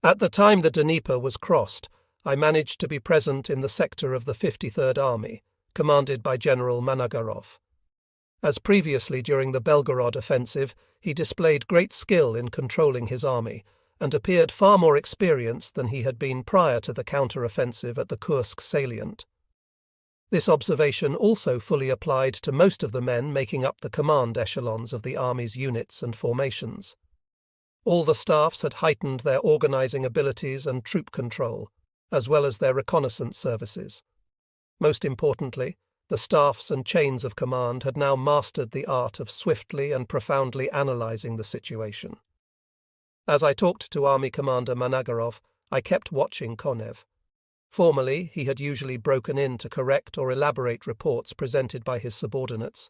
At the time the Dnieper was crossed, I managed to be present in the sector of the 53rd Army, commanded by General Managarov. As previously during the Belgorod offensive, he displayed great skill in controlling his army, and appeared far more experienced than he had been prior to the counteroffensive at the Kursk salient. This observation also fully applied to most of the men making up the command echelons of the army's units and formations. All the staffs had heightened their organizing abilities and troop control, as well as their reconnaissance services. Most importantly, the staffs and chains of command had now mastered the art of swiftly and profoundly analyzing the situation. As I talked to Army Commander Managarov, I kept watching Konev. Formerly, he had usually broken in to correct or elaborate reports presented by his subordinates.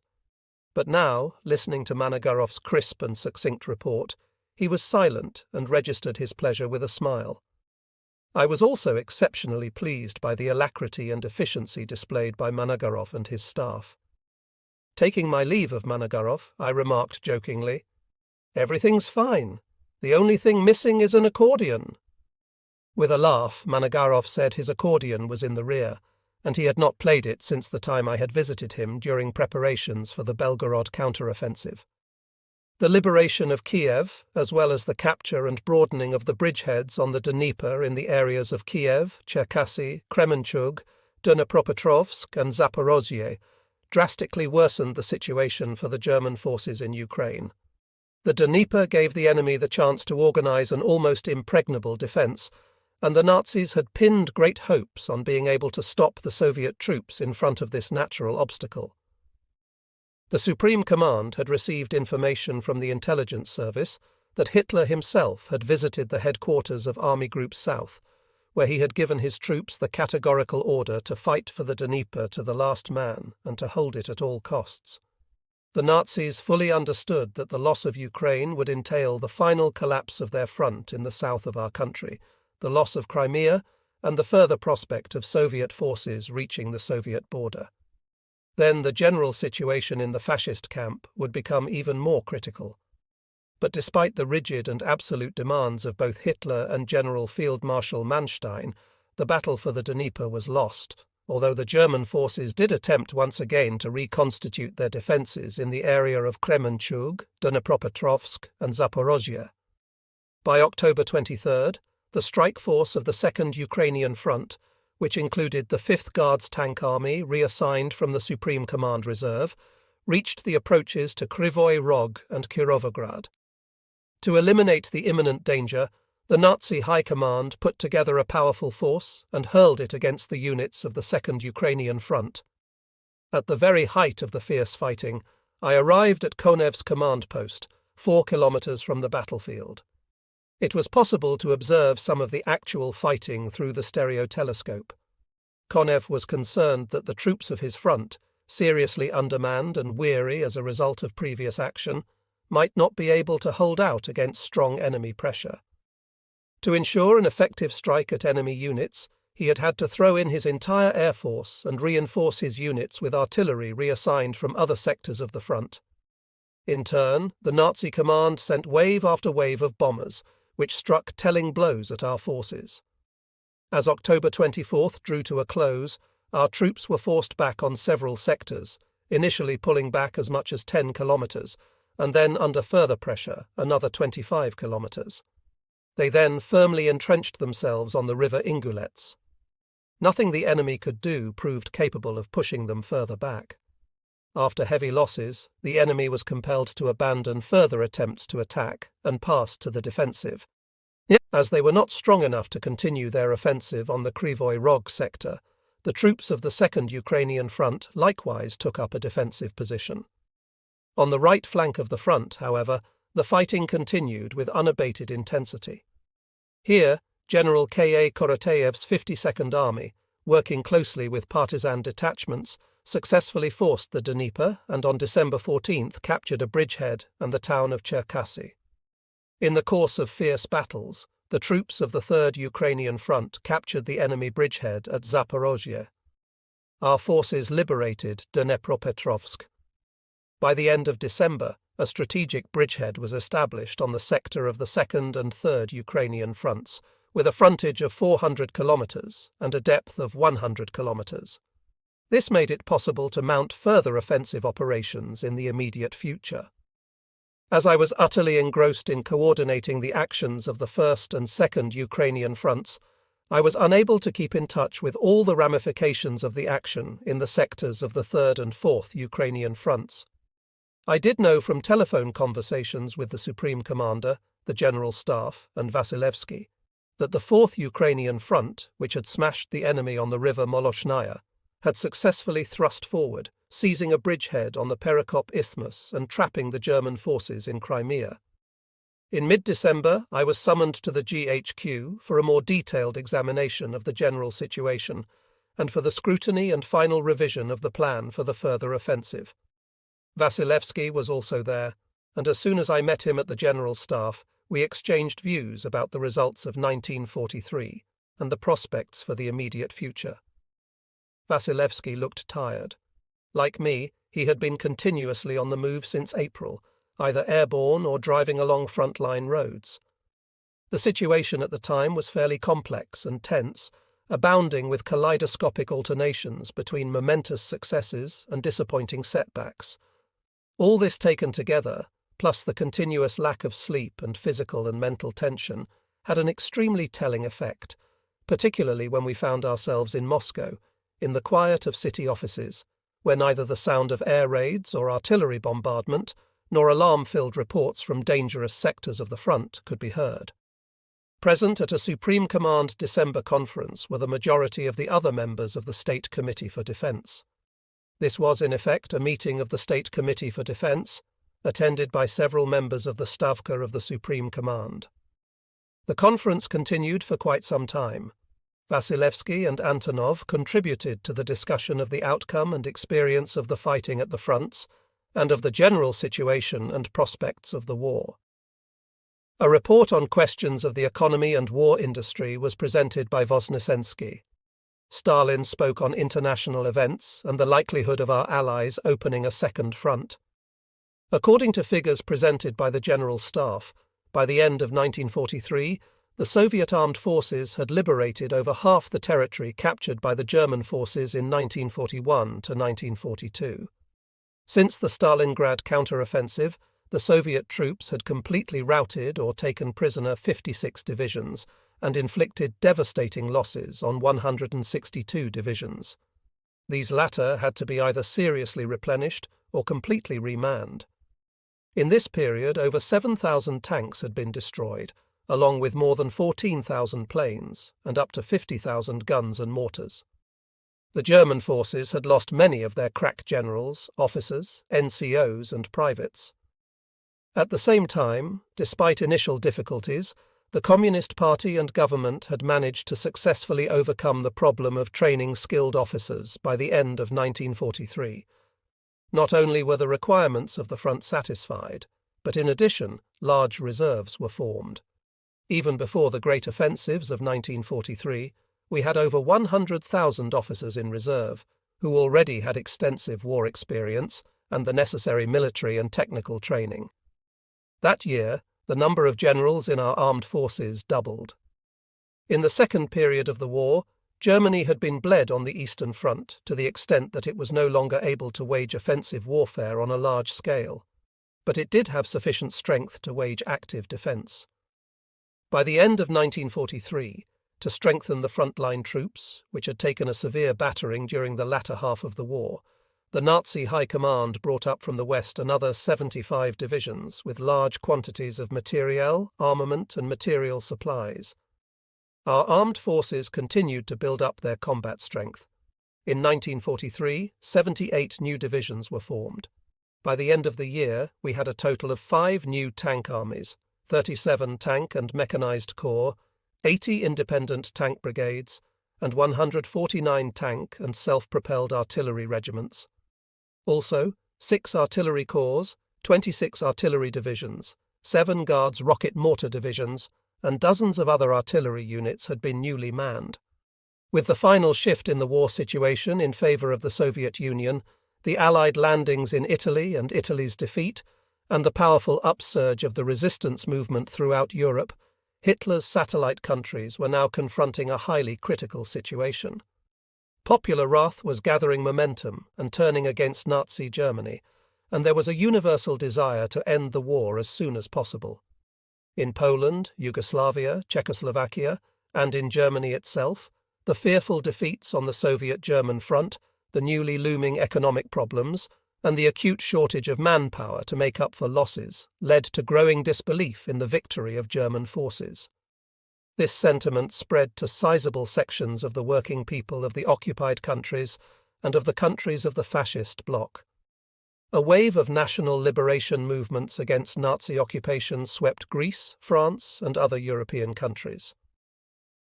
But now, listening to Managarov's crisp and succinct report, he was silent and registered his pleasure with a smile. I was also exceptionally pleased by the alacrity and efficiency displayed by Managarov and his staff. Taking my leave of Managarov, I remarked jokingly, "Everything's fine. The only thing missing is an accordion." With a laugh, Managarov said his accordion was in the rear, and he had not played it since the time I had visited him during preparations for the Belgorod counteroffensive. The liberation of Kiev, as well as the capture and broadening of the bridgeheads on the Dnieper in the areas of Kiev, Cherkasy, Kremenchug, Dnipropetrovsk and Zaporozhye, drastically worsened the situation for the German forces in Ukraine. The Dnieper gave the enemy the chance to organize an almost impregnable defense, and the Nazis had pinned great hopes on being able to stop the Soviet troops in front of this natural obstacle. The Supreme Command had received information from the intelligence service that Hitler himself had visited the headquarters of Army Group South, where he had given his troops the categorical order to fight for the Dnieper to the last man and to hold it at all costs. The Nazis fully understood that the loss of Ukraine would entail the final collapse of their front in the south of our country, the loss of Crimea, and the further prospect of Soviet forces reaching the Soviet border. Then the general situation in the fascist camp would become even more critical. But despite the rigid and absolute demands of both Hitler and General Field Marshal Manstein, the battle for the Dnieper was lost, although the German forces did attempt once again to reconstitute their defences in the area of Kremenchug, Dnipropetrovsk and Zaporozhye. By October 23rd, the strike force of the Second Ukrainian Front, which included the 5th Guards Tank Army reassigned from the Supreme Command Reserve, reached the approaches to Kryvyi Rog and Kirovograd. To eliminate the imminent danger, the Nazi High Command put together a powerful force and hurled it against the units of the Second Ukrainian Front. At the very height of the fierce fighting, I arrived at Konev's command post, 4 kilometers from the battlefield. It was possible to observe some of the actual fighting through the stereotelescope. Konev was concerned that the troops of his front, seriously undermanned and weary as a result of previous action, might not be able to hold out against strong enemy pressure. To ensure an effective strike at enemy units, he had to throw in his entire air force and reinforce his units with artillery reassigned from other sectors of the front. In turn, the Nazi command sent wave after wave of bombers, which struck telling blows at our forces. As October 24th drew to a close, our troops were forced back on several sectors, initially pulling back as much as 10 kilometers, and then under further pressure, another 25 kilometers. They then firmly entrenched themselves on the river Ingulets. Nothing the enemy could do proved capable of pushing them further back. After heavy losses, the enemy was compelled to abandon further attempts to attack and pass to the defensive. As they were not strong enough to continue their offensive on the Kryvyi Rog sector, the troops of the Second Ukrainian Front likewise took up a defensive position. On the right flank of the front, however, the fighting continued with unabated intensity. Here, General K.A. Koroteyev's 52nd Army, working closely with partisan detachments, successfully forced the Dnieper and on December 14th captured a bridgehead and the town of Cherkasy. In the course of fierce battles, the troops of the Third Ukrainian Front captured the enemy bridgehead at Zaporozhye. Our forces liberated Dnipropetrovsk. By the end of December, a strategic bridgehead was established on the sector of the Second and Third Ukrainian Fronts, with a frontage of 400 kilometers and a depth of 100 kilometers. This made it possible to mount further offensive operations in the immediate future. As I was utterly engrossed in coordinating the actions of the 1st and 2nd Ukrainian fronts, I was unable to keep in touch with all the ramifications of the action in the sectors of the 3rd and 4th Ukrainian fronts. I did know from telephone conversations with the Supreme Commander, the General Staff, and Vasilevsky, that the 4th Ukrainian front, which had smashed the enemy on the river Moloshnaya, had successfully thrust forward, seizing a bridgehead on the Perekop Isthmus and trapping the German forces in Crimea. In mid-December, I was summoned to the GHQ for a more detailed examination of the general situation and for the scrutiny and final revision of the plan for the further offensive. Vasilevsky was also there, and as soon as I met him at the General Staff, we exchanged views about the results of 1943 and the prospects for the immediate future. Vasilevsky looked tired. Like me, he had been continuously on the move since April, either airborne or driving along front-line roads. The situation at the time was fairly complex and tense, abounding with kaleidoscopic alternations between momentous successes and disappointing setbacks. All this taken together, plus the continuous lack of sleep and physical and mental tension, had an extremely telling effect, particularly when we found ourselves in Moscow, in the quiet of city offices, where neither the sound of air raids or artillery bombardment nor alarm-filled reports from dangerous sectors of the front could be heard. Present at a Supreme Command December conference were the majority of the other members of the State Committee for Defense. This was, in effect, a meeting of the State Committee for Defense, attended by several members of the Stavka of the Supreme Command. The conference continued for quite some time. Vasilevsky and Antonov contributed to the discussion of the outcome and experience of the fighting at the fronts, and of the general situation and prospects of the war. A report on questions of the economy and war industry was presented by Voznesensky. Stalin spoke on international events and the likelihood of our allies opening a second front. According to figures presented by the General Staff, by the end of 1943, the Soviet armed forces had liberated over half the territory captured by the German forces in 1941 to 1942. Since the Stalingrad counteroffensive, the Soviet troops had completely routed or taken prisoner 56 divisions and inflicted devastating losses on 162 divisions. These latter had to be either seriously replenished or completely remanned. In this period, over 7,000 tanks had been destroyed, along with more than 14,000 planes and up to 50,000 guns and mortars. The German forces had lost many of their crack generals, officers, NCOs and privates. At the same time, despite initial difficulties, the Communist Party and government had managed to successfully overcome the problem of training skilled officers by the end of 1943. Not only were the requirements of the front satisfied, but in addition, large reserves were formed. Even before the great offensives of 1943, we had over 100,000 officers in reserve, who already had extensive war experience and the necessary military and technical training. That year, the number of generals in our armed forces doubled. In the second period of the war, Germany had been bled on the Eastern Front to the extent that it was no longer able to wage offensive warfare on a large scale, but it did have sufficient strength to wage active defence. By the end of 1943, to strengthen the frontline troops, which had taken a severe battering during the latter half of the war, the Nazi High Command brought up from the west another 75 divisions with large quantities of materiel, armament and material supplies. Our armed forces continued to build up their combat strength. In 1943, 78 new divisions were formed. By the end of the year, we had a total of 5 new tank armies, 37 tank and mechanized corps, 80 independent tank brigades, and 149 tank and self-propelled artillery regiments. Also, 6 artillery corps, 26 artillery divisions, 7 Guards rocket mortar divisions, and dozens of other artillery units had been newly manned. With the final shift in the war situation in favour of the Soviet Union, the Allied landings in Italy and Italy's defeat, and the powerful upsurge of the resistance movement throughout Europe, Hitler's satellite countries were now confronting a highly critical situation. Popular wrath was gathering momentum and turning against Nazi Germany, and there was a universal desire to end the war as soon as possible. In Poland, Yugoslavia, Czechoslovakia, and in Germany itself, the fearful defeats on the Soviet-German front, the newly looming economic problems, and the acute shortage of manpower to make up for losses led to growing disbelief in the victory of German forces. This sentiment spread to sizable sections of the working people of the occupied countries and of the countries of the fascist bloc. A wave of national liberation movements against Nazi occupation swept Greece, France, and other European countries.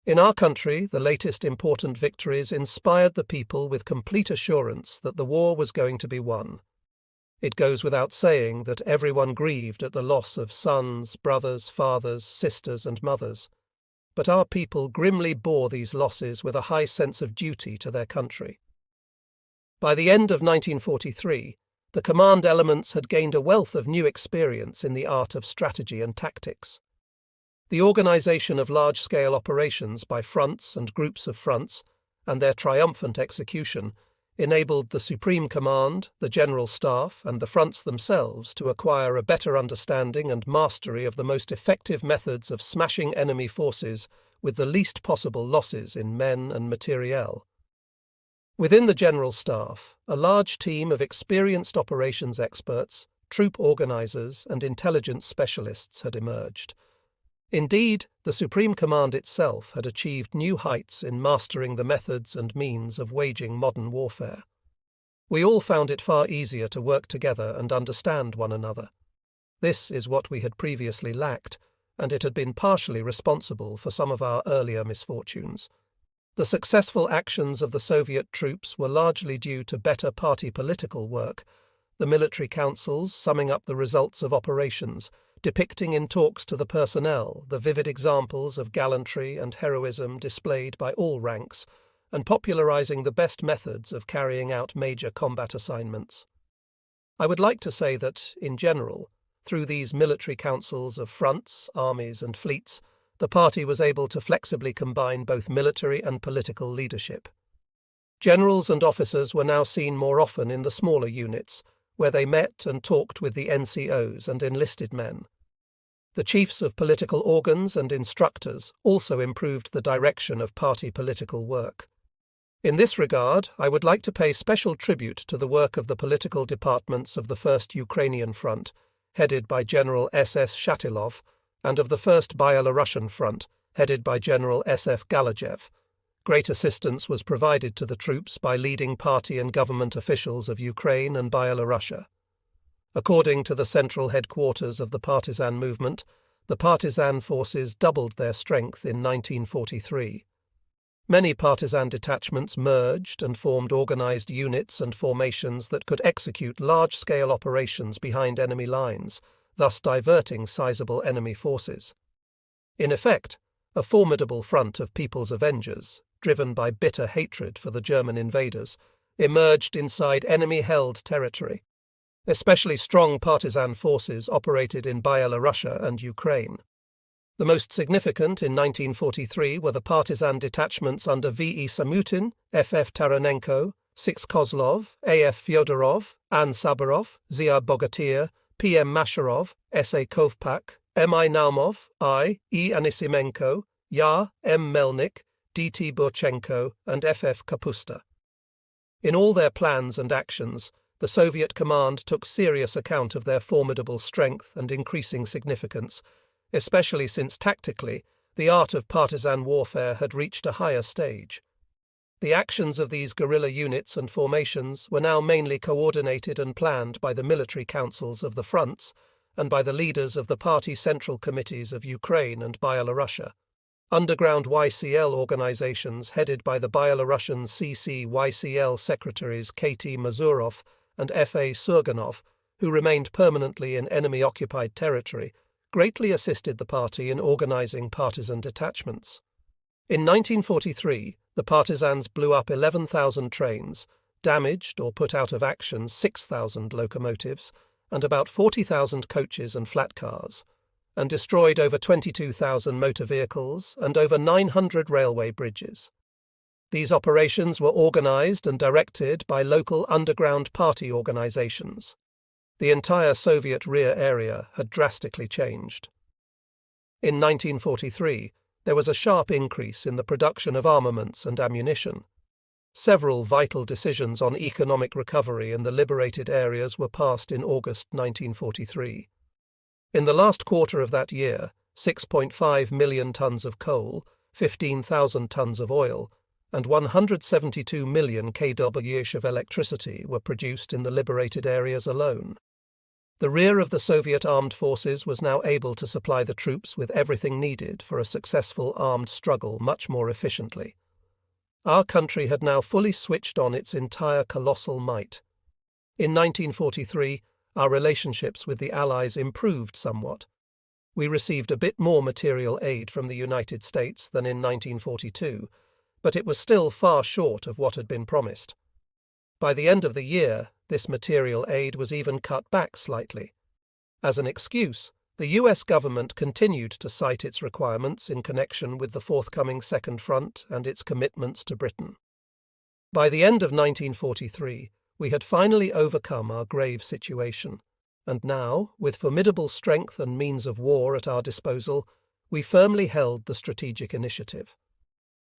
In our country, the latest important victories inspired the people with complete assurance that the war was going to be won. It goes without saying that everyone grieved at the loss of sons, brothers, fathers, sisters, and mothers. But our people grimly bore these losses with a high sense of duty to their country. By the end of 1943, the command elements had gained a wealth of new experience in the art of strategy and tactics. The organization of large-scale operations by fronts and groups of fronts, and their triumphant execution, enabled the Supreme Command, the General Staff, and the fronts themselves to acquire a better understanding and mastery of the most effective methods of smashing enemy forces with the least possible losses in men and materiel. Within the General Staff, a large team of experienced operations experts, troop organizers, and intelligence specialists had emerged. Indeed, the Supreme Command itself had achieved new heights in mastering the methods and means of waging modern warfare. We all found it far easier to work together and understand one another. This is what we had previously lacked, and it had been partially responsible for some of our earlier misfortunes. The successful actions of the Soviet troops were largely due to better party political work, the military councils summing up the results of operations, depicting in talks to the personnel the vivid examples of gallantry and heroism displayed by all ranks, and popularizing the best methods of carrying out major combat assignments. I would like to say that, in general, through these military councils of fronts, armies, and fleets, the party was able to flexibly combine both military and political leadership. Generals and officers were now seen more often in the smaller units, where they met and talked with the NCOs and enlisted men. The chiefs of political organs and instructors also improved the direction of party political work. In this regard, I would like to pay special tribute to the work of the political departments of the First Ukrainian Front, headed by General S.S. Shatilov, and of the First Byelorussian Front, headed by General S.F. Galajev. Great assistance was provided to the troops by leading party and government officials of Ukraine and Byelorussia. According to the central headquarters of the partisan movement, the partisan forces doubled their strength in 1943. Many partisan detachments merged and formed organized units and formations that could execute large-scale operations behind enemy lines, thus diverting sizable enemy forces. In effect, a formidable front of people's avengers, driven by bitter hatred for the German invaders, emerged inside enemy-held territory. Especially strong partisan forces operated in Byelorussia and Ukraine. The most significant in 1943 were the partisan detachments under V.E. Samutin, F.F. Taranenko, Six Kozlov, A.F. Fyodorov, An Sabarov, Zia Bogatyr, P.M. Masharov, S.A. Kovpak, M.I. Naumov, I. E. Anisimenko, Ya. M. Melnik, D.T. Burchenko, and F.F. Kapusta. In all their plans and actions, the Soviet command took serious account of their formidable strength and increasing significance, especially since tactically the art of partisan warfare had reached a higher stage. The actions of these guerrilla units and formations were now mainly coordinated and planned by the military councils of the fronts and by the leaders of the party central committees of Ukraine and Byelorussia. Underground YCL organizations headed by the Byelorussian CC-YCL secretaries K.T. Mazurov and F.A. Surganov, who remained permanently in enemy-occupied territory, greatly assisted the party in organizing partisan detachments. In 1943, the partisans blew up 11,000 trains, damaged or put out of action 6,000 locomotives, and about 40,000 coaches and flat cars. and destroyed over 22,000 motor vehicles and over 900 railway bridges. These operations were organized and directed by local underground party organizations. The entire Soviet rear area had drastically changed. In 1943, there was a sharp increase in the production of armaments and ammunition. Several vital decisions on economic recovery in the liberated areas were passed in August 1943. In the last quarter of that year, 6.5 million tons of coal, 15,000 tons of oil, and 172 million kWh of electricity were produced in the liberated areas alone. The rear of the Soviet armed forces was now able to supply the troops with everything needed for a successful armed struggle much more efficiently. Our country had now fully switched on its entire colossal might. In 1943, our relationships with the Allies improved somewhat. We received a bit more material aid from the United States than in 1942, but it was still far short of what had been promised. By the end of the year, this material aid was even cut back slightly. As an excuse, the US government continued to cite its requirements in connection with the forthcoming Second Front and its commitments to Britain. By the end of 1943, we had finally overcome our grave situation, and now, with formidable strength and means of war at our disposal, we firmly held the strategic initiative.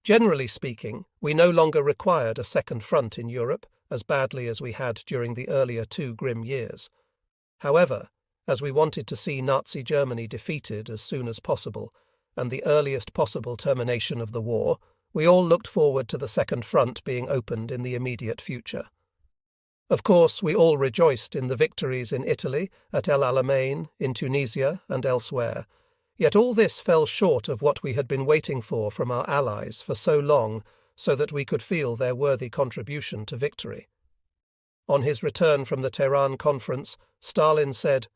Generally speaking, we no longer required a second front in Europe as badly as we had during the earlier 2 grim years. However, as we wanted to see Nazi Germany defeated as soon as possible, and the earliest possible termination of the war, we all looked forward to the second front being opened in the immediate future. Of course, we all rejoiced in the victories in Italy, at El Alamein, in Tunisia, and elsewhere, yet all this fell short of what we had been waiting for from our allies for so long, so that we could feel their worthy contribution to victory. On his return from the Tehran conference, Stalin said,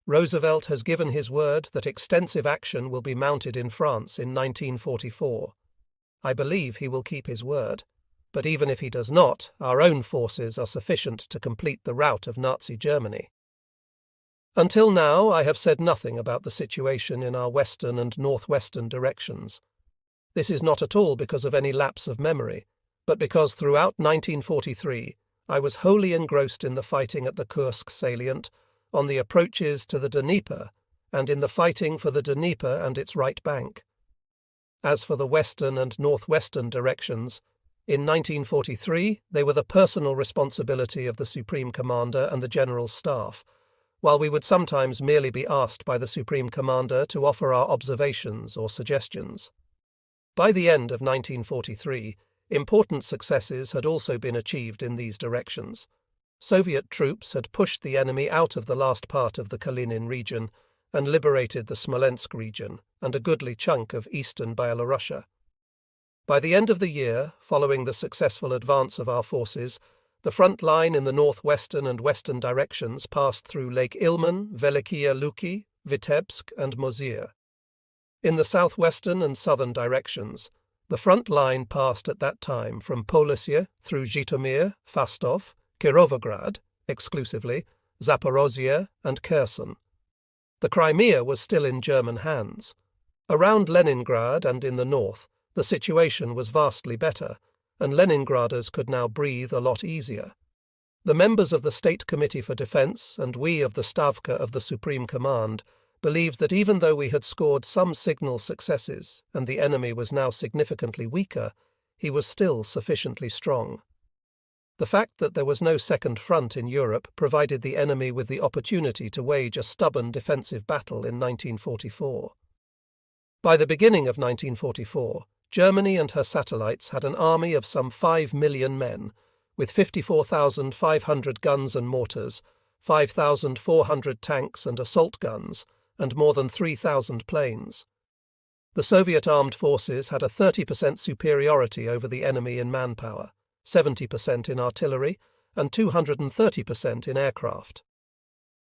"Roosevelt has given his word that extensive action will be mounted in France in 1944. I believe he will keep his word, but even if he does not, our own forces are sufficient to complete the rout of Nazi Germany." Until now, I have said nothing about the situation in our western and northwestern directions. This is not at all because of any lapse of memory, but because throughout 1943 I was wholly engrossed in the fighting at the Kursk salient, on the approaches to the Dnieper, and in the fighting for the Dnieper and its right bank. As for the western and northwestern directions, in 1943 they were the personal responsibility of the Supreme Commander and the General Staff, while we would sometimes merely be asked by the Supreme Commander to offer our observations or suggestions. By the end of 1943, important successes had also been achieved in these directions. Soviet troops had pushed the enemy out of the last part of the Kalinin region and liberated the Smolensk region and a goodly chunk of eastern Byelorussia. By the end of the year, following the successful advance of our forces, the front line in the northwestern and western directions passed through Lake Ilmen, Velikiye Luki, Vitebsk, and Mozyr. In the southwestern and southern directions, the front line passed at that time from Polesye through Zhytomyr, Fastov, Kirovograd, exclusively, Zaporozhye, and Kherson. The Crimea was still in German hands. Around Leningrad and in the north, the situation was vastly better, and Leningraders could now breathe a lot easier. The members of the State Committee for Defense and we of the Stavka of the Supreme Command believed that even though we had scored some signal successes and the enemy was now significantly weaker, he was still sufficiently strong. The fact that there was no second front in Europe provided the enemy with the opportunity to wage a stubborn defensive battle in 1944. By the beginning of 1944, Germany and her satellites had an army of some 5 million men, with 54,500 guns and mortars, 5,400 tanks and assault guns, and more than 3,000 planes. The Soviet armed forces had a 30% superiority over the enemy in manpower, 70% in artillery, and 230% in aircraft.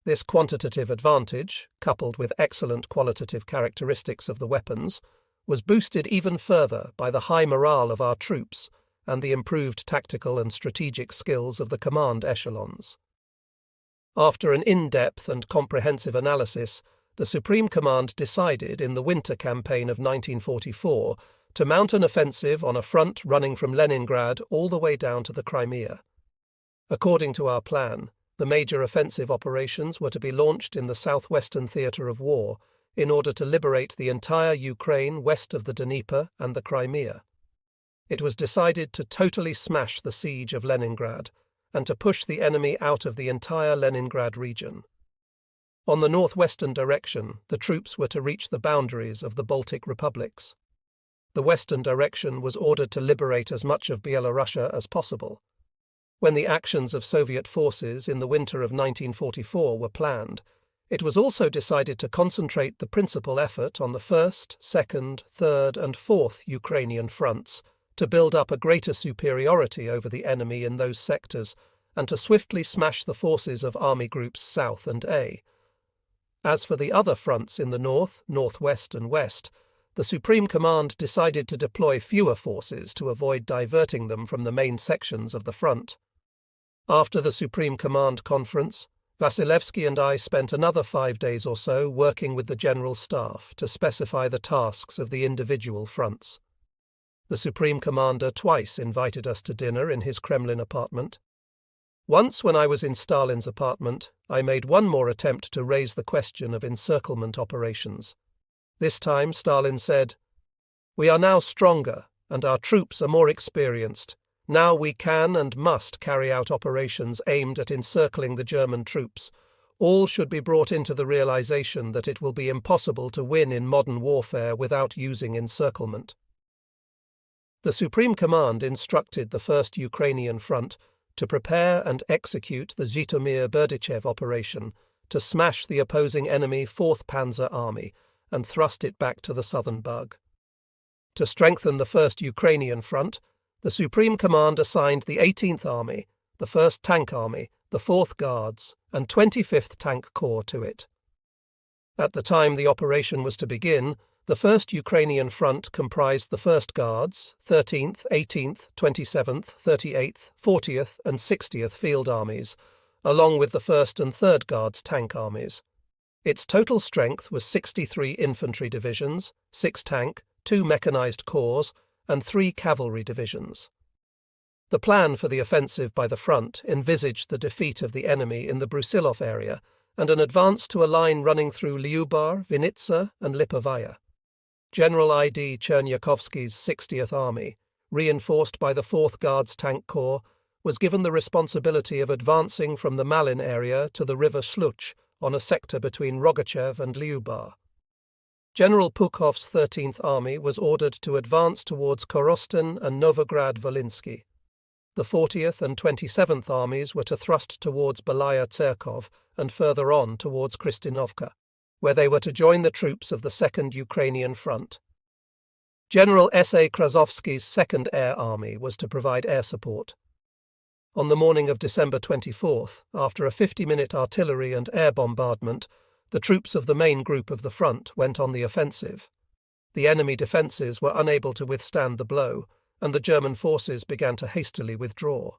This quantitative advantage, coupled with excellent qualitative characteristics of the weapons, was boosted even further by the high morale of our troops and the improved tactical and strategic skills of the command echelons. After an in-depth and comprehensive analysis, the Supreme Command decided in the winter campaign of 1944 to mount an offensive on a front running from Leningrad all the way down to the Crimea. According to our plan, the major offensive operations were to be launched in the southwestern theatre of war in order to liberate the entire Ukraine west of the Dnieper and the Crimea. It was decided to totally smash the siege of Leningrad and to push the enemy out of the entire Leningrad region. On the northwestern direction, the troops were to reach the boundaries of the Baltic republics. The western direction was ordered to liberate as much of Byelorussia as possible. When the actions of Soviet forces in the winter of 1944 were planned, it was also decided to concentrate the principal effort on the 1st, 2nd, 3rd and 4th Ukrainian fronts to build up a greater superiority over the enemy in those sectors and to swiftly smash the forces of Army Groups South and A. As for the other fronts in the north, northwest and west, the Supreme Command decided to deploy fewer forces to avoid diverting them from the main sections of the front. After the Supreme Command conference, Vasilevsky and I spent another 5 days or so working with the General Staff to specify the tasks of the individual fronts. The Supreme Commander twice invited us to dinner in his Kremlin apartment. Once, when I was in Stalin's apartment, I made one more attempt to raise the question of encirclement operations. This time Stalin said, "We are now stronger, and our troops are more experienced. Now we can and must carry out operations aimed at encircling the German troops. All should be brought into the realization that it will be impossible to win in modern warfare without using encirclement." The Supreme Command instructed the 1st Ukrainian Front to prepare and execute the Zhytomyr-Berdichev operation to smash the opposing enemy 4th Panzer Army and thrust it back to the southern Bug. To strengthen the 1st Ukrainian Front, the Supreme Command assigned the 18th Army, the 1st Tank Army, the 4th Guards, and 25th Tank Corps to it. At the time the operation was to begin, the 1st Ukrainian Front comprised the 1st Guards, 13th, 18th, 27th, 38th, 40th and 60th Field Armies, along with the 1st and 3rd Guards tank armies. Its total strength was 63 infantry divisions, 6 tank, 2 mechanized corps, and 3 cavalry divisions. The plan for the offensive by the front envisaged the defeat of the enemy in the Brusilov area and an advance to a line running through Lyubar, Vinitsa and Lipovaya. General I.D. Chernyakovsky's 60th Army, reinforced by the 4th Guards Tank Corps, was given the responsibility of advancing from the Malin area to the river Sluch on a sector between Rogachev and Lyubar. General Pukhov's 13th Army was ordered to advance towards Korostin and Novograd-Volinsky. The 40th and 27th Armies were to thrust towards Belaya Tserkov and further on towards Kristinovka, where they were to join the troops of the 2nd Ukrainian Front. General S.A. Krasovsky's 2nd Air Army was to provide air support. On the morning of December 24th, after a 50-minute artillery and air bombardment, the troops of the main group of the front went on the offensive. The enemy defences were unable to withstand the blow, and the German forces began to hastily withdraw.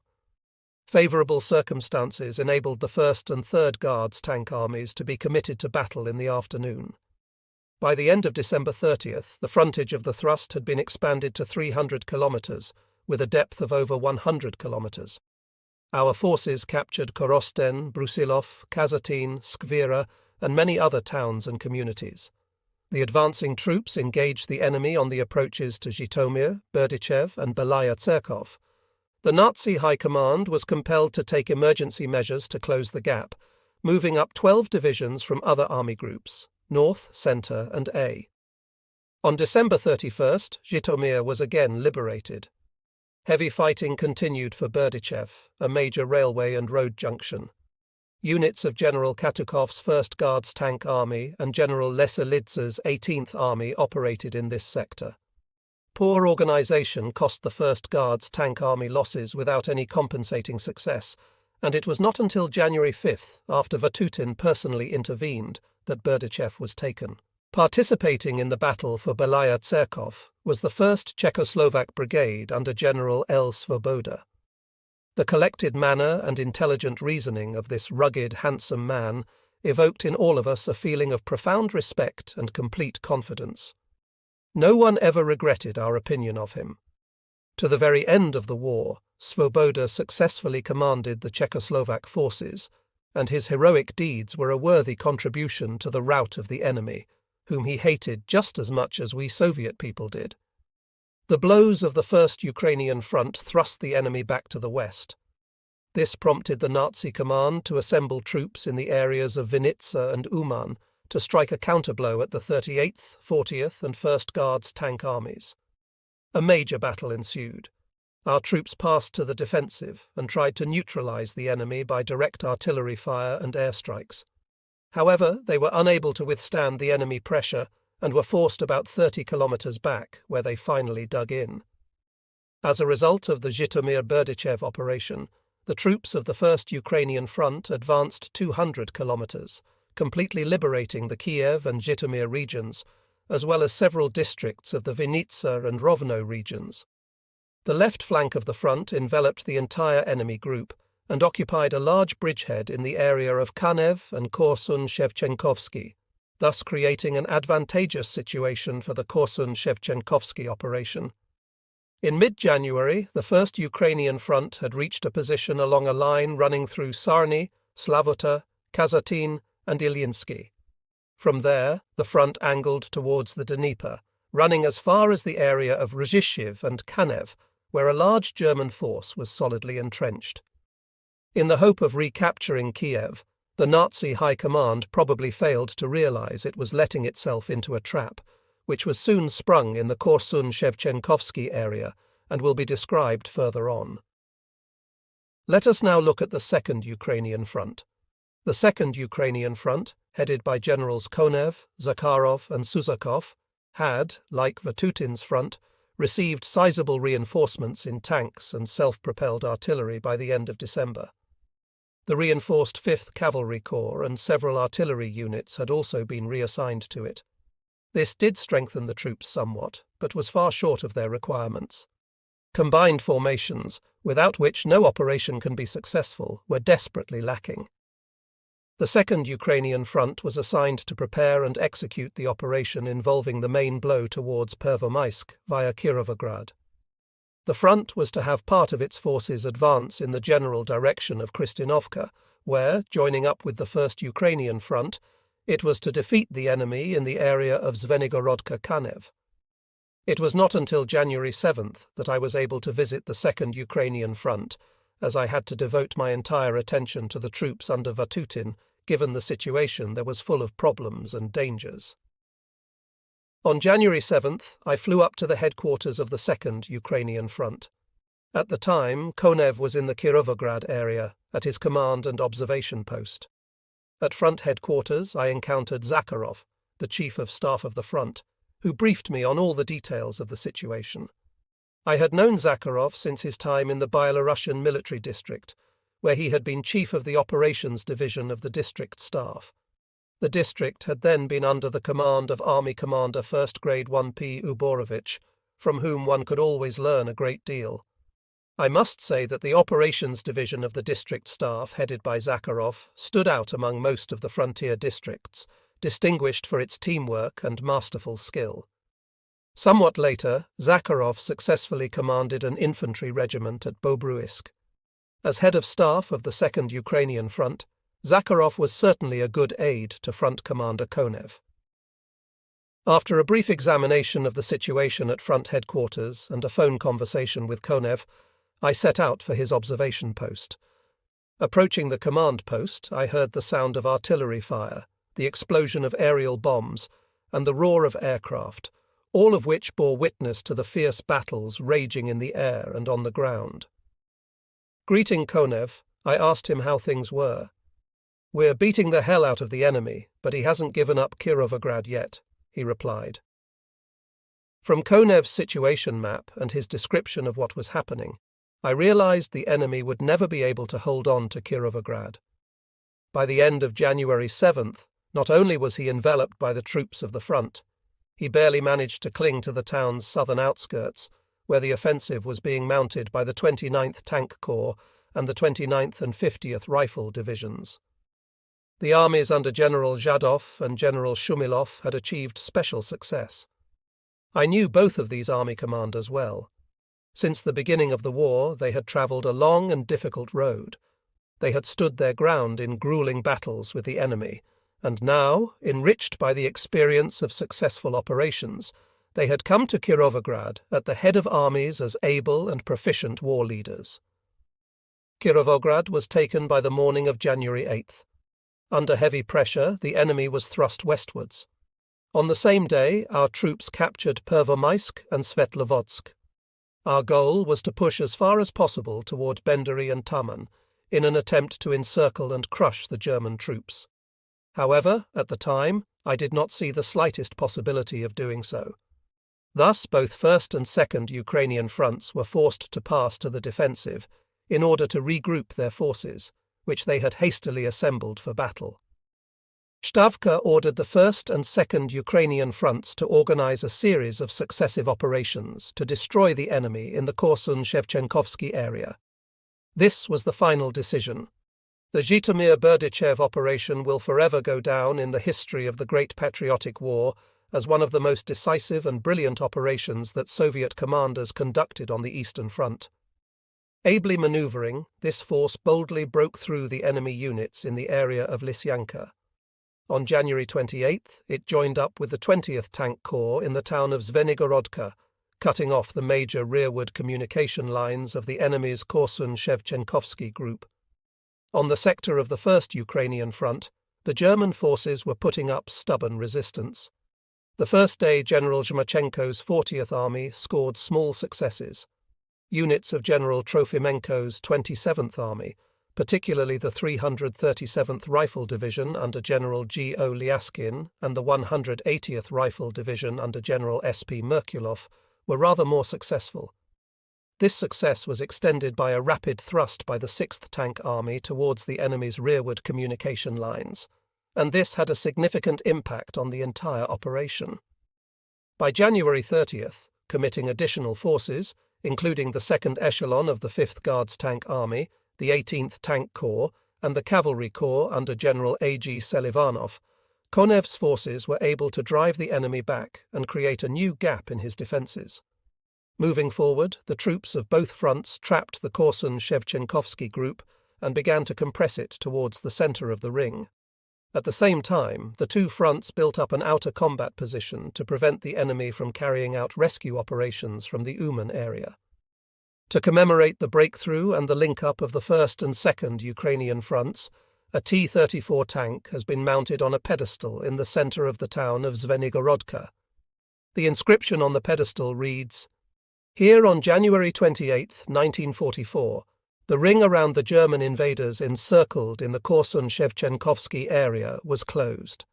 Favourable circumstances enabled the 1st and 3rd Guards tank armies to be committed to battle in the afternoon. By the end of December 30th, the frontage of the thrust had been expanded to 300 kilometres, with a depth of over 100 kilometres. Our forces captured Korosten, Brusilov, Kazatin, Skvira, and many other towns and communities. The advancing troops engaged the enemy on the approaches to Zhytomyr, Berdichev, and Belaya Tserkov. The Nazi High Command was compelled to take emergency measures to close the gap, moving up 12 divisions from other army groups, North, Centre and A. On December 31st, Zhytomyr was again liberated. Heavy fighting continued for Berdichev, a major railway and road junction. Units of General Katukov's 1st Guards Tank Army and General Leselidze's 18th Army operated in this sector. Poor organisation cost the 1st Guards Tank Army losses without any compensating success, and it was not until January 5th, after Vatutin personally intervened, that Berdichev was taken. Participating in the battle for Belaya Tserkov was the 1st Czechoslovak Brigade under General L. Svoboda. The collected manner and intelligent reasoning of this rugged, handsome man evoked in all of us a feeling of profound respect and complete confidence. No one ever regretted our opinion of him. To the very end of the war, Svoboda successfully commanded the Czechoslovak forces, and his heroic deeds were a worthy contribution to the rout of the enemy, whom he hated just as much as we Soviet people did. The blows of the First Ukrainian Front thrust the enemy back to the west. This prompted the Nazi command to assemble troops in the areas of Vinitsa and Uman to strike a counterblow at the 38th, 40th and 1st Guards tank armies. A major battle ensued. Our troops passed to the defensive and tried to neutralize the enemy by direct artillery fire and airstrikes. However, they were unable to withstand the enemy pressure and were forced about 30 kilometers back, where they finally dug in. As a result of the Zhytomyr-Berdychev operation, the troops of the First Ukrainian Front advanced 200 kilometers, completely liberating the Kiev and Zhytomyr regions, as well as several districts of the Vinitsa and Rovno regions. The left flank of the front enveloped the entire enemy group and occupied a large bridgehead in the area of Kanev and Korsun-Shevchenkovsky, thus creating an advantageous situation for the Korsun-Shevchenkovsky operation. In mid-January, the First Ukrainian Front had reached a position along a line running through Sarny, Slavota, Kazatin, and Ilyinsky. From there, the front angled towards the Dnieper, running as far as the area of Rzhishiv and Kanev, where a large German force was solidly entrenched. In the hope of recapturing Kiev, the Nazi High Command probably failed to realize it was letting itself into a trap, which was soon sprung in the Korsun-Shevchenkovsky area and will be described further on. Let us now look at the Second Ukrainian Front. The Second Ukrainian Front, headed by Generals Konev, Zakharov and Suzakov, had, like Vatutin's front, received sizable reinforcements in tanks and self-propelled artillery by the end of December. The reinforced 5th Cavalry Corps and several artillery units had also been reassigned to it. This did strengthen the troops somewhat, but was far short of their requirements. Combined formations, without which no operation can be successful, were desperately lacking. The Second Ukrainian Front was assigned to prepare and execute the operation involving the main blow towards Pervomaisk via Kirovograd. The front was to have part of its forces advance in the general direction of Kristinovka, where, joining up with the First Ukrainian Front, it was to defeat the enemy in the area of Zvenigorodka-Kanev. It was not until January 7th that I was able to visit the Second Ukrainian Front, as I had to devote my entire attention to the troops under Vatutin, given the situation that was full of problems and dangers. On January 7th, I flew up to the headquarters of the Second Ukrainian Front. At the time, Konev was in the Kirovograd area, at his command and observation post. At front headquarters, I encountered Zakharov, the chief of staff of the front, who briefed me on all the details of the situation. I had known Zakharov since his time in the Byelorussian military district, where he had been chief of the operations division of the district staff. The district had then been under the command of Army Commander 1st Grade 1P Uborovich, from whom one could always learn a great deal. I must say that the operations division of the district staff, headed by Zakharov, stood out among most of the frontier districts, distinguished for its teamwork and masterful skill. Somewhat later, Zakharov successfully commanded an infantry regiment at Bobruisk. As head of staff of the Second Ukrainian Front, Zakharov was certainly a good aide to Front Commander Konev. After a brief examination of the situation at front headquarters and a phone conversation with Konev, I set out for his observation post. Approaching the command post, I heard the sound of artillery fire, the explosion of aerial bombs, and the roar of aircraft, all of which bore witness to the fierce battles raging in the air and on the ground. Greeting Konev, I asked him how things were. "We're beating the hell out of the enemy, but he hasn't given up Kirovograd yet," he replied. From Konev's situation map and his description of what was happening, I realized the enemy would never be able to hold on to Kirovograd. By the end of January 7th, not only was he enveloped by the troops of the front, he barely managed to cling to the town's southern outskirts, where the offensive was being mounted by the 29th Tank Corps and the 29th and 50th Rifle Divisions. The armies under General Zhadov and General Shumilov had achieved special success. I knew both of these army commanders well. Since the beginning of the war, they had travelled a long and difficult road. They had stood their ground in grueling battles with the enemy, and now, enriched by the experience of successful operations, they had come to Kirovograd at the head of armies as able and proficient war leaders. Kirovograd was taken by the morning of January 8th. Under heavy pressure, the enemy was thrust westwards. On the same day, our troops captured Pervomaisk and Svetlovodsk. Our goal was to push as far as possible toward Bendery and Taman, in an attempt to encircle and crush the German troops. However, at the time, I did not see the slightest possibility of doing so. Thus, both 1st and 2nd Ukrainian fronts were forced to pass to the defensive in order to regroup their forces, which they had hastily assembled for battle. Stavka ordered the 1st and 2nd Ukrainian fronts to organize a series of successive operations to destroy the enemy in the Korsun-Shevchenkovsky area. This was the final decision. The Zhytomyr-Berdichev operation will forever go down in the history of the Great Patriotic War as one of the most decisive and brilliant operations that Soviet commanders conducted on the Eastern Front. Ably maneuvering, this force boldly broke through the enemy units in the area of Lysyanka. On January 28th, it joined up with the 20th Tank Corps in the town of Zvenigorodka, cutting off the major rearward communication lines of the enemy's Korsun-Shevchenkovsky group. On the sector of the 1st Ukrainian front, the German forces were putting up stubborn resistance. The first day General Zhmachenko's 40th Army scored small successes. Units of General Trofimenko's 27th Army, particularly the 337th Rifle Division under General G. O. Lyaskin and the 180th Rifle Division under General S. P. Merkulov, were rather more successful. This success was extended by a rapid thrust by the 6th Tank Army towards the enemy's rearward communication lines, and this had a significant impact on the entire operation. By January 30th, committing additional forces, including the second echelon of the 5th Guards Tank Army, the 18th Tank Corps, and the Cavalry Corps under General A. G. Selivanov, Konev's forces were able to drive the enemy back and create a new gap in his defences. Moving forward, the troops of both fronts trapped the Korsun-Shevchenkovsky group and began to compress it towards the centre of the ring. At the same time, the two fronts built up an outer combat position to prevent the enemy from carrying out rescue operations from the Uman area. To commemorate the breakthrough and the link-up of the 1st and 2nd Ukrainian fronts, a T-34 tank has been mounted on a pedestal in the centre of the town of Zvenigorodka. The inscription on the pedestal reads, "Here on January 28, 1944, the ring around the German invaders encircled in the Korsun-Shevchenkovsky area was closed.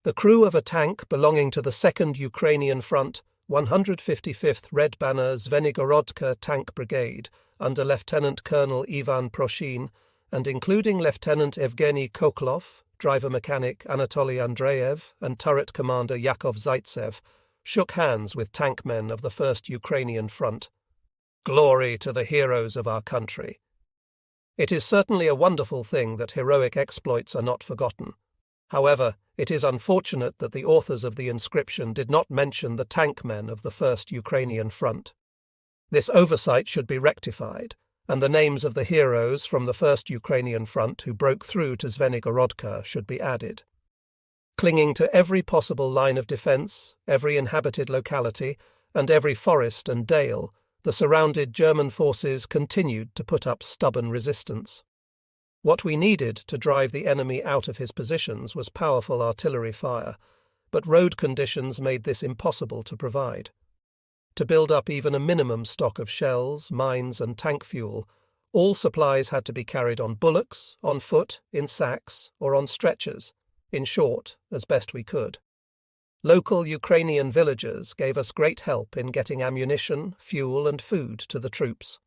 The crew of a tank belonging to the 2nd Ukrainian Front, 155th Red Banner Zvenigorodka Tank Brigade, under Lieutenant Colonel Ivan Proshin, and including Lieutenant Evgeny Koklov, driver-mechanic Anatoly Andreev, and turret commander Yakov Zaitsev, shook hands with tank men of the 1st Ukrainian Front. Glory to the heroes of our country. It is certainly a wonderful thing that heroic exploits are not forgotten. However, it is unfortunate that the authors of the inscription did not mention the tank men of the 1st Ukrainian Front. This oversight should be rectified, and the names of the heroes from the 1st Ukrainian Front who broke through to Zvenigorodka should be added. Clinging to every possible line of defence, every inhabited locality, and every forest and dale, the surrounded German forces continued to put up stubborn resistance. What we needed to drive the enemy out of his positions was powerful artillery fire, but road conditions made this impossible to provide. To build up even a minimum stock of shells, mines, and tank fuel, all supplies had to be carried on bullocks, on foot, in sacks, or on stretchers, in short, as best we could. Local Ukrainian villagers gave us great help in getting ammunition, fuel, and food to the troops.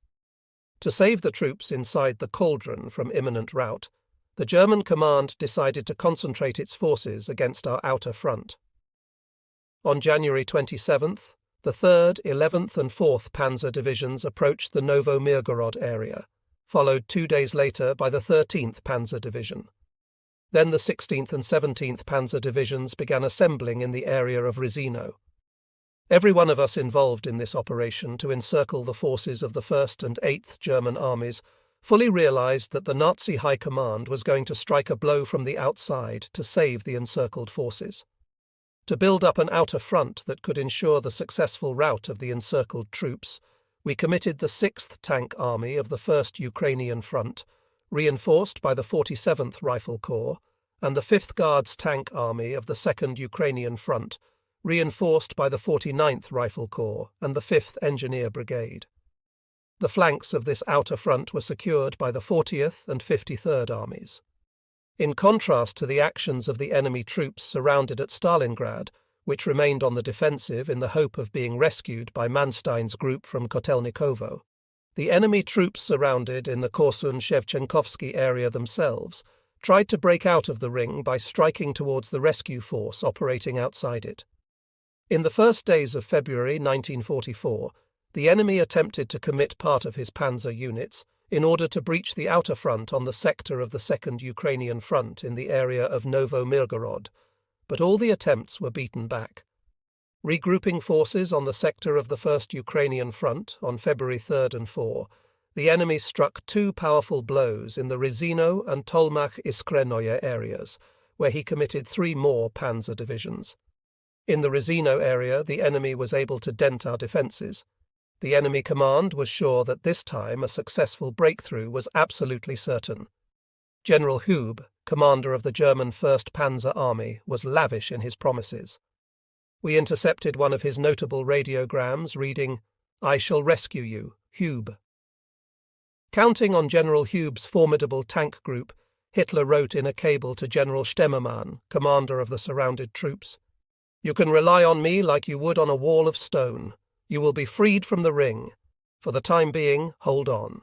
To save the troops inside the cauldron from imminent rout, the German command decided to concentrate its forces against our outer front. On January 27th, the 3rd, 11th, and 4th Panzer Divisions approached the Novo-Mirgorod area, followed 2 days later by the 13th Panzer Division. Then the 16th and 17th Panzer Divisions began assembling in the area of Risino. Every one of us involved in this operation to encircle the forces of the 1st and 8th German armies fully realized that the Nazi High Command was going to strike a blow from the outside to save the encircled forces. To build up an outer front that could ensure the successful rout of the encircled troops, we committed the 6th Tank Army of the 1st Ukrainian Front, reinforced by the 47th Rifle Corps, and the 5th Guards Tank Army of the 2nd Ukrainian Front, reinforced by the 49th Rifle Corps and the 5th Engineer Brigade. The flanks of this outer front were secured by the 40th and 53rd Armies. In contrast to the actions of the enemy troops surrounded at Stalingrad, which remained on the defensive in the hope of being rescued by Manstein's group from Kotelnikovo, the enemy troops surrounded in the Korsun-Shevchenkovsky area themselves tried to break out of the ring by striking towards the rescue force operating outside it. In the first days of February 1944, the enemy attempted to commit part of his panzer units in order to breach the outer front on the sector of the 2nd Ukrainian Front in the area of Novo-Mirgorod, but all the attempts were beaten back. Regrouping forces on the sector of the 1st Ukrainian Front on February 3rd and 4, the enemy struck two powerful blows in the Rizino and Tolmach-Iskrenoye areas, where he committed three more panzer divisions. In the Rizino area, the enemy was able to dent our defences. The enemy command was sure that this time a successful breakthrough was absolutely certain. General Hube, commander of the German 1st Panzer Army, was lavish in his promises. We intercepted one of his notable radiograms reading, "I shall rescue you, Hube." Counting on General Hube's formidable tank group, Hitler wrote in a cable to General Stemmermann, commander of the surrounded troops, "You can rely on me like you would on a wall of stone. You will be freed from the ring. For the time being, hold on."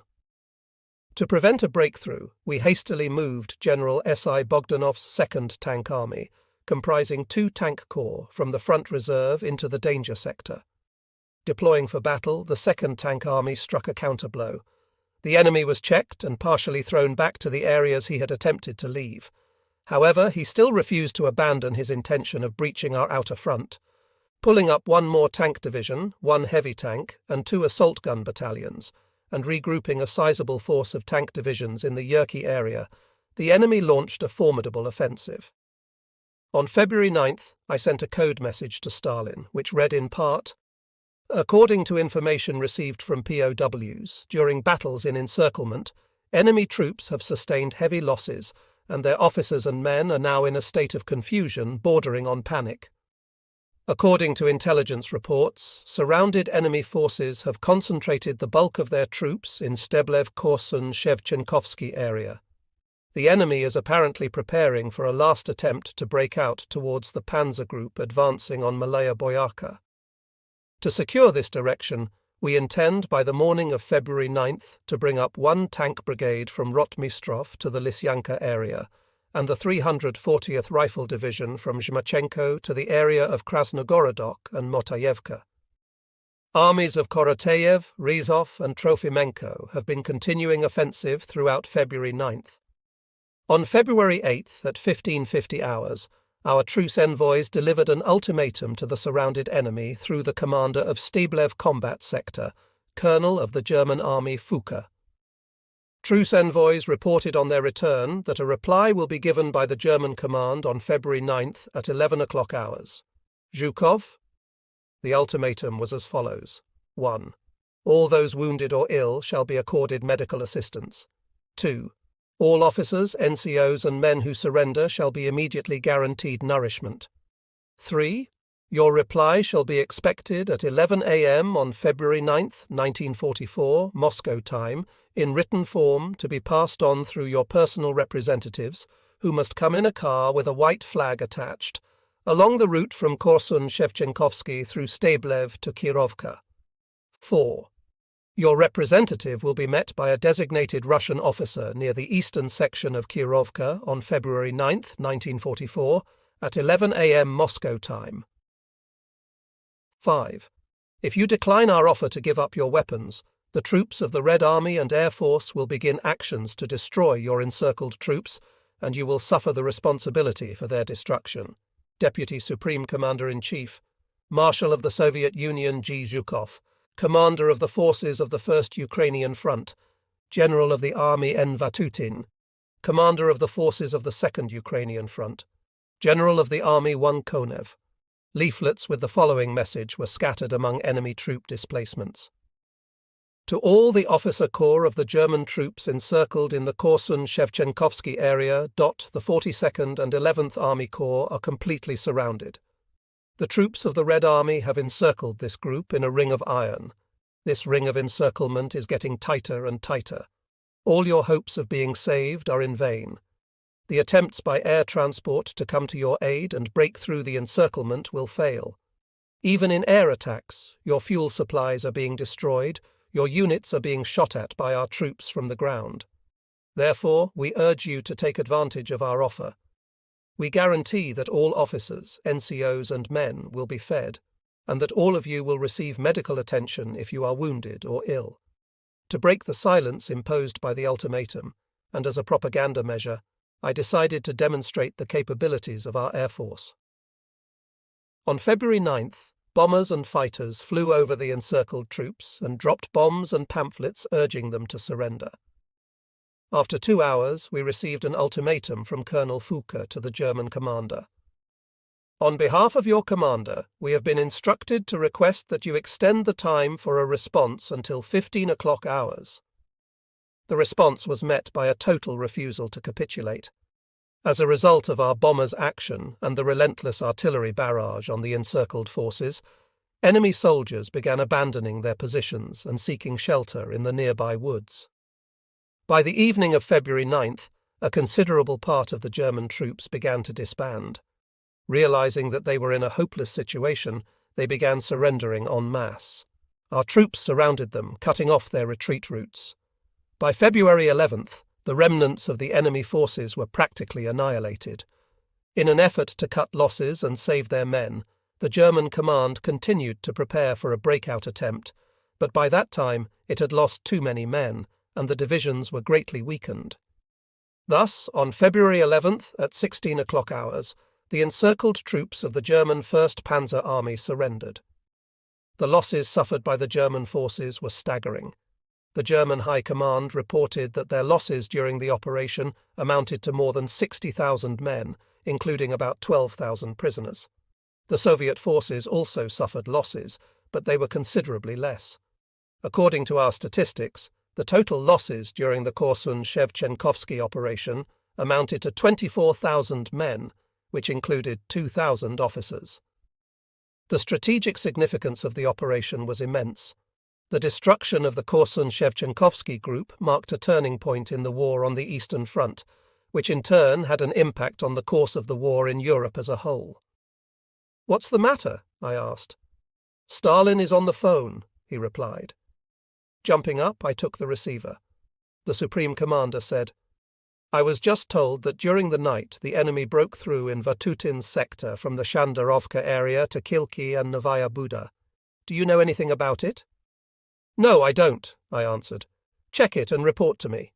To prevent a breakthrough, we hastily moved General S.I. Bogdanov's 2nd Tank Army, comprising 2 tank corps, from the front reserve into the danger sector. Deploying for battle, the 2nd Tank Army struck a counterblow. The enemy was checked and partially thrown back to the areas he had attempted to leave. However, he still refused to abandon his intention of breaching our outer front. Pulling up one more tank division, 1 heavy tank, and 2 assault gun battalions, and regrouping a sizable force of tank divisions in the Yerky area, the enemy launched a formidable offensive. On February 9th, I sent a code message to Stalin, which read in part, "According to information received from POWs, during battles in encirclement, enemy troops have sustained heavy losses, and their officers and men are now in a state of confusion bordering on panic. According to intelligence reports, surrounded enemy forces have concentrated the bulk of their troops in Steblev-Korsun-Shevchenkovsky area. The enemy is apparently preparing for a last attempt to break out towards the panzer group advancing on Malaya Boyarka. To secure this direction, we intend by the morning of February 9th to bring up 1 tank brigade from Rotmistrov to the Lysyanka area, and the 340th Rifle Division from Zhmachenko to the area of Krasnogorodok and Motayevka. Armies of Koroteyev, Rizov and Trofimenko have been continuing offensive throughout February 9th. On February 8th at 1550 hours, our truce envoys delivered an ultimatum to the surrounded enemy through the commander of Steblev Combat Sector, Colonel of the German Army Fuka. Truce envoys reported on their return that a reply will be given by the German command on February 9th at 11 o'clock hours. Zhukov? The ultimatum was as follows. 1. All those wounded or ill shall be accorded medical assistance. 2. All officers, NCOs and men who surrender shall be immediately guaranteed nourishment. 3. Your reply shall be expected at 11 a.m. on February 9th, 1944, Moscow time, in written form to be passed on through your personal representatives, who must come in a car with a white flag attached, along the route from Korsun-Shevchenkovsky through Steblev to Kirovka. 4. Your representative will be met by a designated Russian officer near the eastern section of Kirovka on February 9th, 1944, at 11 a.m. Moscow time. 5. If you decline our offer to give up your weapons, the troops of the Red Army and Air Force will begin actions to destroy your encircled troops, and you will suffer the responsibility for their destruction. Deputy Supreme Commander-in-Chief, Marshal of the Soviet Union G. Zhukov, Commander of the Forces of the First Ukrainian Front, General of the Army N. Vatutin, Commander of the Forces of the Second Ukrainian Front, General of the Army 1 Konev. Leaflets with the following message were scattered among enemy troop displacements. To all the officer corps of the German troops encircled in the Korsun-Shevchenkovsky area, the 42nd and 11th Army Corps are completely surrounded. The troops of the Red Army have encircled this group in a ring of iron. This ring of encirclement is getting tighter and tighter. All your hopes of being saved are in vain. The attempts by air transport to come to your aid and break through the encirclement will fail. Even in air attacks, your fuel supplies are being destroyed, your units are being shot at by our troops from the ground. Therefore, we urge you to take advantage of our offer. We guarantee that all officers, NCOs and men will be fed, and that all of you will receive medical attention if you are wounded or ill. To break the silence imposed by the ultimatum, and as a propaganda measure, I decided to demonstrate the capabilities of our Air Force. On February 9th, bombers and fighters flew over the encircled troops and dropped bombs and pamphlets urging them to surrender. After 2 hours, we received an ultimatum from Colonel Fouque to the German commander. On behalf of your commander, we have been instructed to request that you extend the time for a response until 15 o'clock hours. The response was met by a total refusal to capitulate. As a result of our bombers' action and the relentless artillery barrage on the encircled forces, enemy soldiers began abandoning their positions and seeking shelter in the nearby woods. By the evening of February 9th, a considerable part of the German troops began to disband. Realizing that they were in a hopeless situation, they began surrendering en masse. Our troops surrounded them, cutting off their retreat routes. By February 11th, the remnants of the enemy forces were practically annihilated. In an effort to cut losses and save their men, the German command continued to prepare for a breakout attempt, but by that time it had lost too many men, and the divisions were greatly weakened. Thus, on February 11th at 16 o'clock hours, the encircled troops of the German 1st Panzer Army surrendered. The losses suffered by the German forces were staggering. The German High Command reported that their losses during the operation amounted to more than 60,000 men, including about 12,000 prisoners. The Soviet forces also suffered losses, but they were considerably less. According to our statistics, the total losses during the Korsun-Shevchenkovsky operation amounted to 24,000 men, which included 2,000 officers. The strategic significance of the operation was immense. The destruction of the Korsun-Shevchenkovsky group marked a turning point in the war on the Eastern Front, which in turn had an impact on the course of the war in Europe as a whole. "What's the matter?" I asked. "Stalin is on the phone," he replied. Jumping up, I took the receiver. The Supreme Commander said, "I was just told that during the night the enemy broke through in Vatutin's sector from the Shandarovka area to Kilki and Novaya Buda. Do you know anything about it?" "No, I don't," I answered. "Check it and report to me."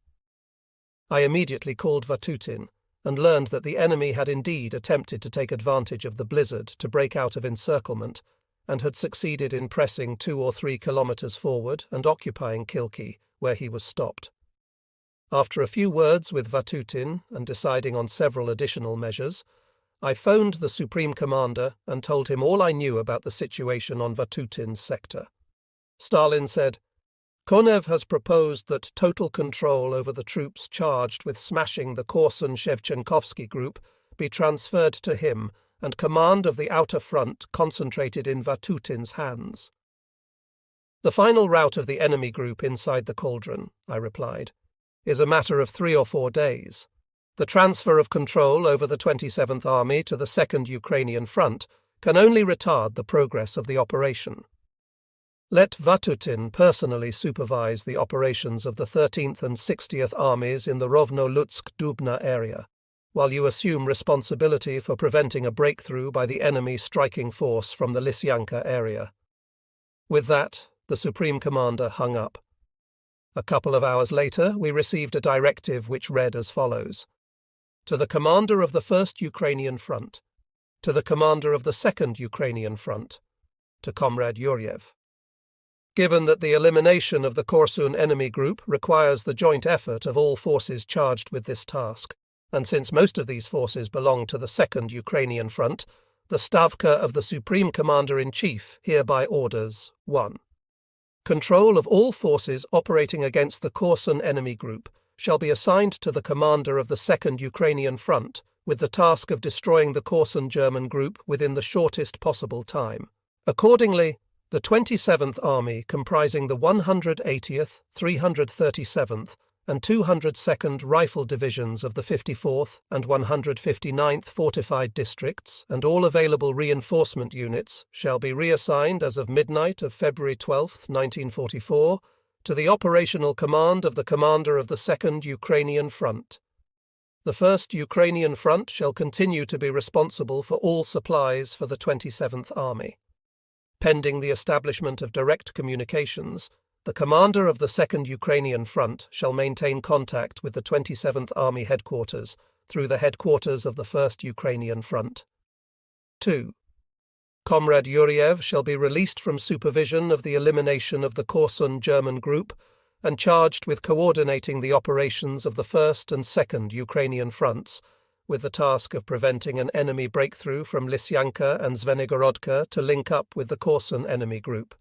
I immediately called Vatutin and learned that the enemy had indeed attempted to take advantage of the blizzard to break out of encirclement and had succeeded in pressing 2 or 3 kilometers forward and occupying Kilki, where he was stopped. After a few words with Vatutin and deciding on several additional measures, I phoned the Supreme Commander and told him all I knew about the situation on Vatutin's sector. Stalin said, "Konev has proposed that total control over the troops charged with smashing the Korsun-Shevchenkovsky group be transferred to him and command of the outer front concentrated in Vatutin's hands." "The final rout of the enemy group inside the cauldron," I replied, "is a matter of 3 or 4 days. The transfer of control over the 27th Army to the 2nd Ukrainian Front can only retard the progress of the operation. Let Vatutin personally supervise the operations of the 13th and 60th Armies in the Rovno-Lutsk-Dubna area, while you assume responsibility for preventing a breakthrough by the enemy striking force from the Lysyanka area." With that, the Supreme Commander hung up. A couple of hours later, we received a directive which read as follows. To the commander of the 1st Ukrainian Front. To the commander of the 2nd Ukrainian Front. To Comrade Yuriev. Given that the elimination of the Korsun enemy group requires the joint effort of all forces charged with this task, and since most of these forces belong to the 2nd Ukrainian Front, the Stavka of the Supreme Commander-in-Chief hereby orders 1. Control of all forces operating against the Korsun enemy group shall be assigned to the commander of the 2nd Ukrainian Front with the task of destroying the Korsun German group within the shortest possible time. Accordingly, the 27th Army, comprising the 180th, 337th, and 202nd Rifle Divisions of the 54th and 159th Fortified Districts and all available reinforcement units, shall be reassigned as of midnight of February 12, 1944, to the operational command of the commander of the 2nd Ukrainian Front. The 1st Ukrainian Front shall continue to be responsible for all supplies for the 27th Army. Pending the establishment of direct communications, the commander of the 2nd Ukrainian Front shall maintain contact with the 27th Army headquarters through the headquarters of the 1st Ukrainian Front. 2. Comrade Yuriev shall be released from supervision of the elimination of the Korsun German group and charged with coordinating the operations of the 1st and 2nd Ukrainian Fronts, with the task of preventing an enemy breakthrough from Lysyanka and Zvenegorodka to link up with the Korsun enemy group.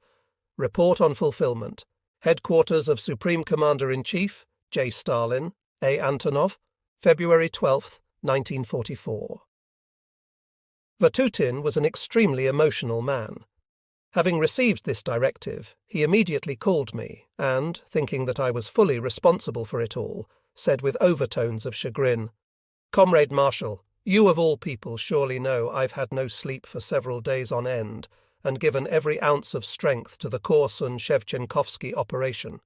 Report on fulfillment. Headquarters of Supreme Commander-in-Chief, J. Stalin, A. Antonov, February 12, 1944. Vatutin was an extremely emotional man. Having received this directive, he immediately called me and, thinking that I was fully responsible for it all, said with overtones of chagrin, "Comrade Marshal, you of all people surely know I've had no sleep for several days on end and given every ounce of strength to the Korsun-Shevchenkovsky operation.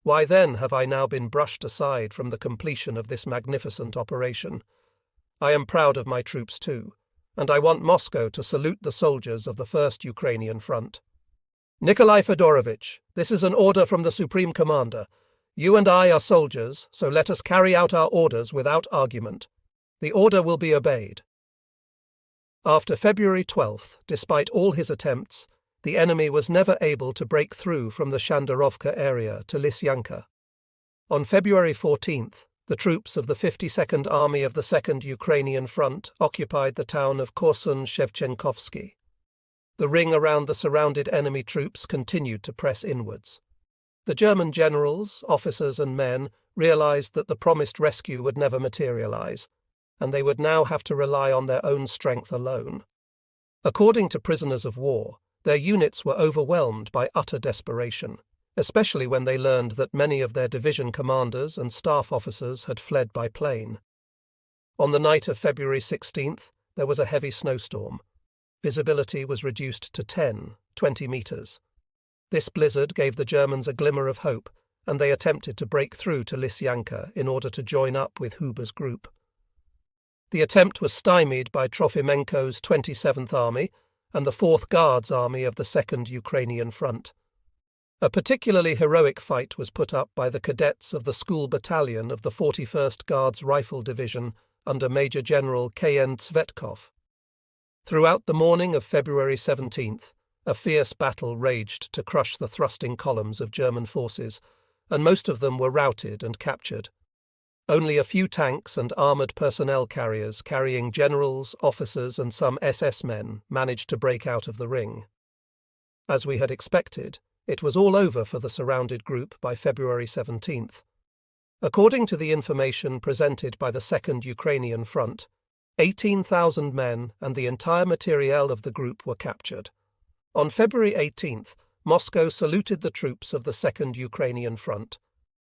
Why then have I now been brushed aside from the completion of this magnificent operation? I am proud of my troops too, and I want Moscow to salute the soldiers of the 1st Ukrainian Front. Nikolai Fedorovitch, this is an order from the Supreme Commander. You and I are soldiers, so let us carry out our orders without argument. The order will be obeyed." After February 12th, despite all his attempts, the enemy was never able to break through from the Shandarovka area to Lysyanka. On February 14th, the troops of the 52nd Army of the 2nd Ukrainian Front occupied the town of Korsun-Shevchenkovsky. The ring around the surrounded enemy troops continued to press inwards. The German generals, officers and men realized that the promised rescue would never materialize, and they would now have to rely on their own strength alone. According to prisoners of war, their units were overwhelmed by utter desperation, especially when they learned that many of their division commanders and staff officers had fled by plane. On the night of February 16th, there was a heavy snowstorm. Visibility was reduced to 20 meters. This blizzard gave the Germans a glimmer of hope, and they attempted to break through to Lysyanka in order to join up with Huber's group. The attempt was stymied by Trofimenko's 27th Army and the 4th Guards Army of the 2nd Ukrainian Front. A particularly heroic fight was put up by the cadets of the school battalion of the 41st Guards Rifle Division under Major General K.N. Tsvetkov. Throughout the morning of February 17th, a fierce battle raged to crush the thrusting columns of German forces, and most of them were routed and captured. Only a few tanks and armoured personnel carriers carrying generals, officers and some SS men managed to break out of the ring. As we had expected, it was all over for the surrounded group by February 17th. According to the information presented by the 2nd Ukrainian Front, 18,000 men and the entire materiel of the group were captured. On February 18th, Moscow saluted the troops of the 2nd Ukrainian Front.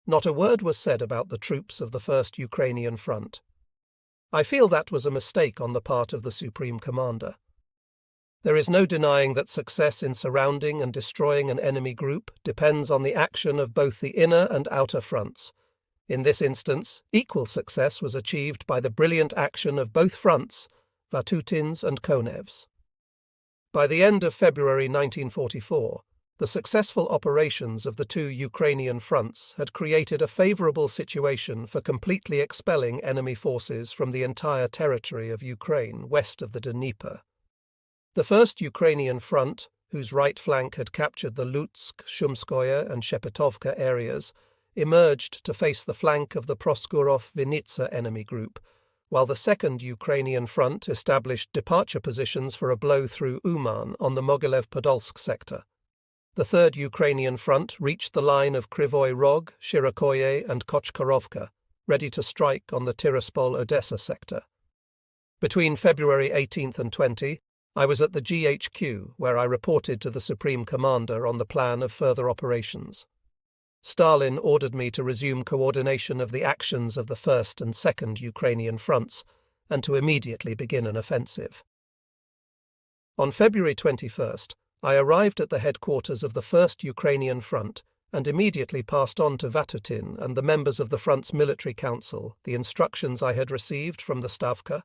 Not a word was said about the troops of the 1st Ukrainian Front. I feel that was a mistake on the part of the Supreme Commander. There is no denying that success in surrounding and destroying an enemy group depends on the action of both the inner and outer fronts. In this instance, equal success was achieved by the brilliant action of both fronts, Vatutin's and Konev's. By the end of February 1944, the successful operations of the two Ukrainian fronts had created a favorable situation for completely expelling enemy forces from the entire territory of Ukraine west of the Dnieper. The First Ukrainian Front, whose right flank had captured the Lutsk, Shumskoye and Shepetovka areas, emerged to face the flank of the Proskurov-Vinnytsia enemy group, while the Second Ukrainian Front established departure positions for a blow through Uman on the Mogilev-Podolsk sector. The Third Ukrainian Front reached the line of Krivoy Rog, Shirokoye and Kochkarovka, ready to strike on the Tiraspol-Odessa sector. Between February 18th and 20, I was at the GHQ, where I reported to the Supreme Commander on the plan of further operations. Stalin ordered me to resume coordination of the actions of the First and Second Ukrainian fronts and to immediately begin an offensive. On February 21st, I arrived at the headquarters of the First Ukrainian Front and immediately passed on to Vatutin and the members of the front's military council the instructions I had received from the Stavka.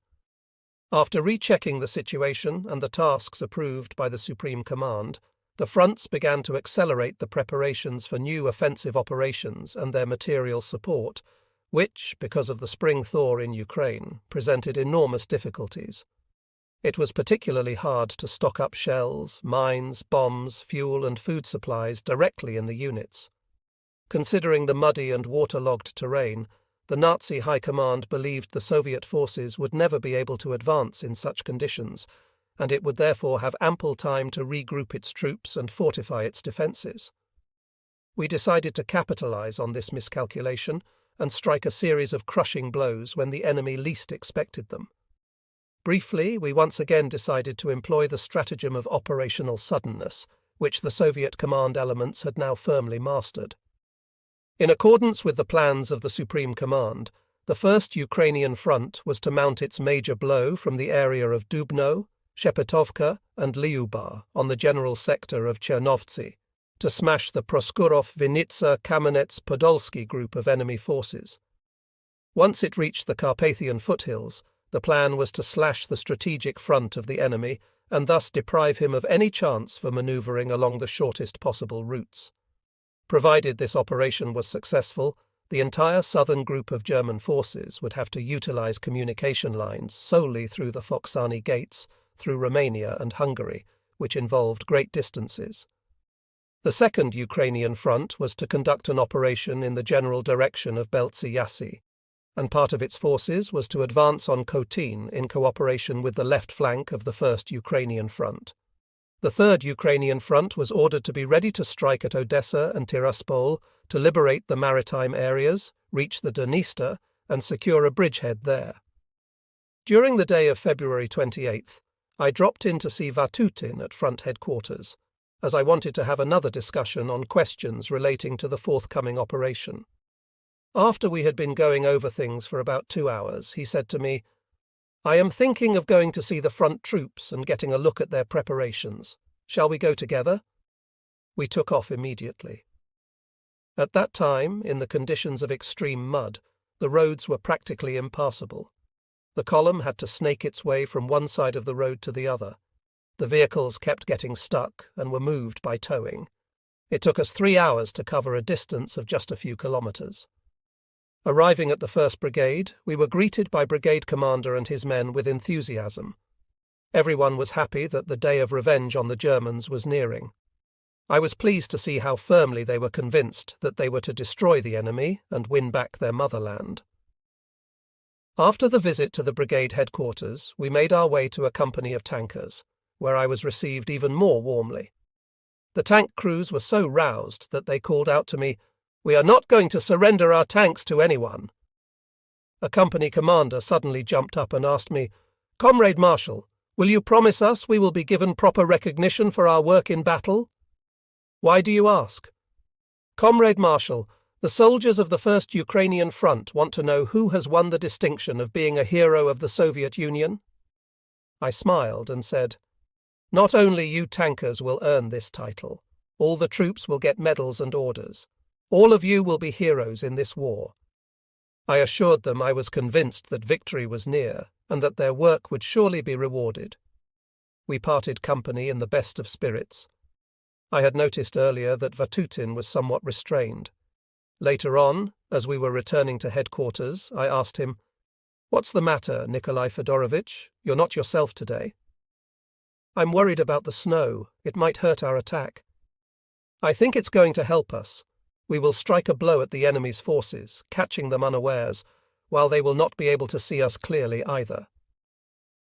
After rechecking the situation and the tasks approved by the Supreme Command, the fronts began to accelerate the preparations for new offensive operations and their material support, which, because of the spring thaw in Ukraine, presented enormous difficulties. It was particularly hard to stock up shells, mines, bombs, fuel and food supplies directly in the units. Considering the muddy and waterlogged terrain, the Nazi High Command believed the Soviet forces would never be able to advance in such conditions, and it would therefore have ample time to regroup its troops and fortify its defences. We decided to capitalize on this miscalculation and strike a series of crushing blows when the enemy least expected them. Briefly, we once again decided to employ the stratagem of operational suddenness, which the Soviet command elements had now firmly mastered. In accordance with the plans of the Supreme Command, the First Ukrainian Front was to mount its major blow from the area of Dubno, Shepetovka and Lyuba on the general sector of Chernovtsi, to smash the Proskurov-Vinnytsia Kamenets-Podolsky group of enemy forces. Once it reached the Carpathian foothills, the plan was to slash the strategic front of the enemy and thus deprive him of any chance for manoeuvring along the shortest possible routes. Provided this operation was successful, the entire southern group of German forces would have to utilize communication lines solely through the Foksani Gates, through Romania and Hungary, which involved great distances. The Second Ukrainian Front was to conduct an operation in the general direction of Beltsi-Yassi, and part of its forces was to advance on Kotin in cooperation with the left flank of the First Ukrainian Front. The Third Ukrainian Front was ordered to be ready to strike at Odessa and Tiraspol to liberate the maritime areas, reach the Dniester, and secure a bridgehead there. During the day of February 28th, I dropped in to see Vatutin at front headquarters, as I wanted to have another discussion on questions relating to the forthcoming operation. After we had been going over things for about 2 hours, he said to me, "I am thinking of going to see the front troops and getting a look at their preparations. Shall we go together?" We took off immediately. At that time, in the conditions of extreme mud, the roads were practically impassable. The column had to snake its way from one side of the road to the other. The vehicles kept getting stuck and were moved by towing. It took us 3 hours to cover a distance of just a few kilometres. Arriving at the 1st Brigade, we were greeted by Brigade Commander and his men with enthusiasm. Everyone was happy that the day of revenge on the Germans was nearing. I was pleased to see how firmly they were convinced that they were to destroy the enemy and win back their motherland. After the visit to the brigade headquarters, we made our way to a company of tankers, where I was received even more warmly. The tank crews were so roused that they called out to me, "We are not going to surrender our tanks to anyone." A company commander suddenly jumped up and asked me, "Comrade Marshal, will you promise us we will be given proper recognition for our work in battle?" "Why do you ask?" "Comrade Marshal, the soldiers of the First Ukrainian Front want to know who has won the distinction of being a hero of the Soviet Union." I smiled and said, "Not only you tankers will earn this title. All the troops will get medals and orders. All of you will be heroes in this war." I assured them I was convinced that victory was near and that their work would surely be rewarded. We parted company in the best of spirits. I had noticed earlier that Vatutin was somewhat restrained. Later on, as we were returning to headquarters, I asked him, "What's the matter, Nikolai Fedorovitch? You're not yourself today." "I'm worried about the snow. It might hurt our attack." "I think it's going to help us. We will strike a blow at the enemy's forces, catching them unawares, while they will not be able to see us clearly either."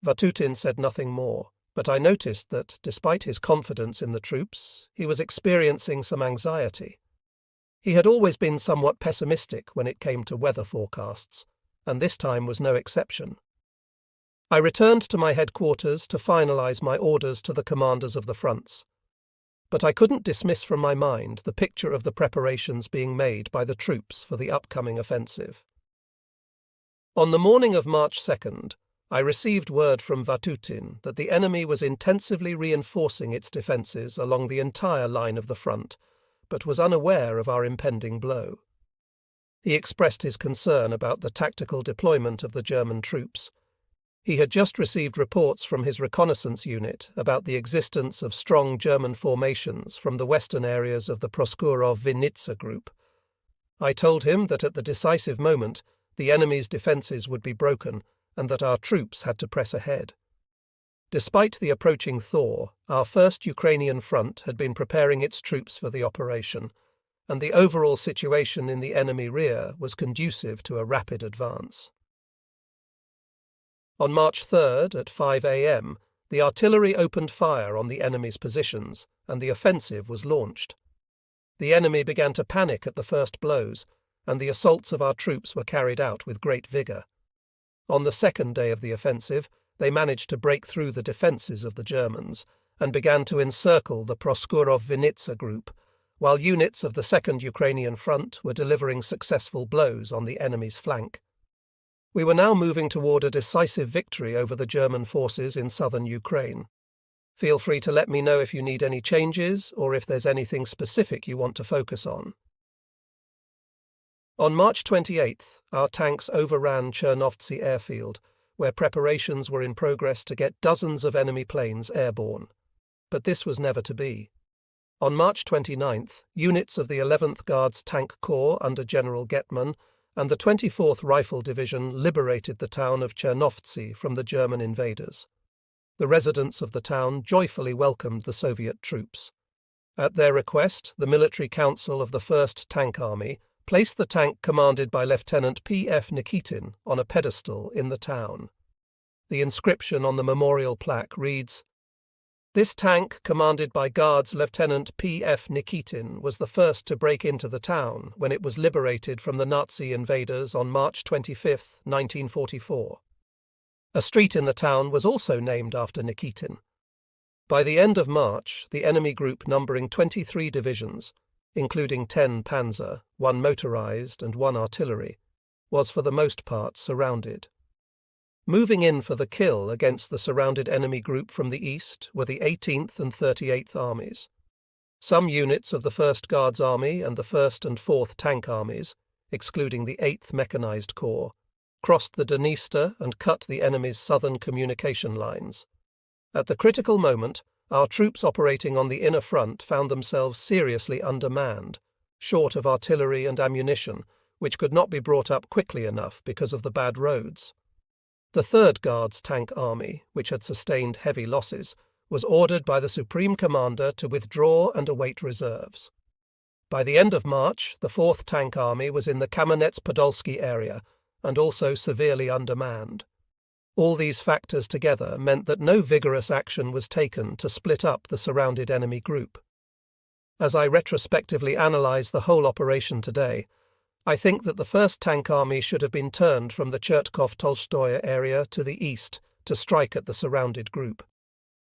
Vatutin said nothing more, but I noticed that, despite his confidence in the troops, he was experiencing some anxiety. He had always been somewhat pessimistic when it came to weather forecasts, and this time was no exception. I returned to my headquarters to finalize my orders to the commanders of the fronts. But I couldn't dismiss from my mind the picture of the preparations being made by the troops for the upcoming offensive. On the morning of March 2nd, I received word from Vatutin that the enemy was intensively reinforcing its defences along the entire line of the front, but was unaware of our impending blow. He expressed his concern about the tactical deployment of the German troops. He had just received reports from his reconnaissance unit about the existence of strong German formations from the western areas of the Proskurov-Vinitsa group. I told him that at the decisive moment the enemy's defences would be broken and that our troops had to press ahead. Despite the approaching thaw, our first Ukrainian front had been preparing its troops for the operation, and the overall situation in the enemy rear was conducive to a rapid advance. On March 3rd at 5 a.m, the artillery opened fire on the enemy's positions, and the offensive was launched. The enemy began to panic at the first blows, and the assaults of our troops were carried out with great vigour. On the second day of the offensive, they managed to break through the defences of the Germans and began to encircle the Proskurov-Vinitsa group, while units of the Second Ukrainian Front were delivering successful blows on the enemy's flank. We were now moving toward a decisive victory over the German forces in southern Ukraine. Feel free to let me know if you need any changes or if there's anything specific you want to focus on. On March 28th, our tanks overran Chernovtsi airfield, where preparations were in progress to get dozens of enemy planes airborne. But this was never to be. On March 29th, units of the 11th Guards Tank Corps under General Getman and the 24th Rifle Division liberated the town of Chernovtsi from the German invaders. The residents of the town joyfully welcomed the Soviet troops. At their request, the Military Council of the 1st Tank Army placed the tank commanded by Lieutenant P.F. Nikitin on a pedestal in the town. The inscription on the memorial plaque reads, "This tank, commanded by Guards Lieutenant P.F. Nikitin, was the first to break into the town when it was liberated from the Nazi invaders on March 25, 1944. A street in the town was also named after Nikitin. By the end of March, the enemy group numbering 23 divisions, including 10 panzer, 1 motorized and 1 artillery, was for the most part surrounded. Moving in for the kill against the surrounded enemy group from the east were the 18th and 38th Armies. Some units of the 1st Guards Army and the 1st and 4th Tank Armies, excluding the 8th Mechanized Corps, crossed the Dniester and cut the enemy's southern communication lines. At the critical moment, our troops operating on the inner front found themselves seriously undermanned, short of artillery and ammunition, which could not be brought up quickly enough because of the bad roads. The 3rd Guards Tank Army, which had sustained heavy losses, was ordered by the Supreme Commander to withdraw and await reserves. By the end of March, the 4th Tank Army was in the Kamenets-Podolsky area and also severely undermanned. All these factors together meant that no vigorous action was taken to split up the surrounded enemy group. As I retrospectively analyse the whole operation today, I think that the 1st Tank Army should have been turned from the Chertkov-Tolstoye area to the east to strike at the surrounded group.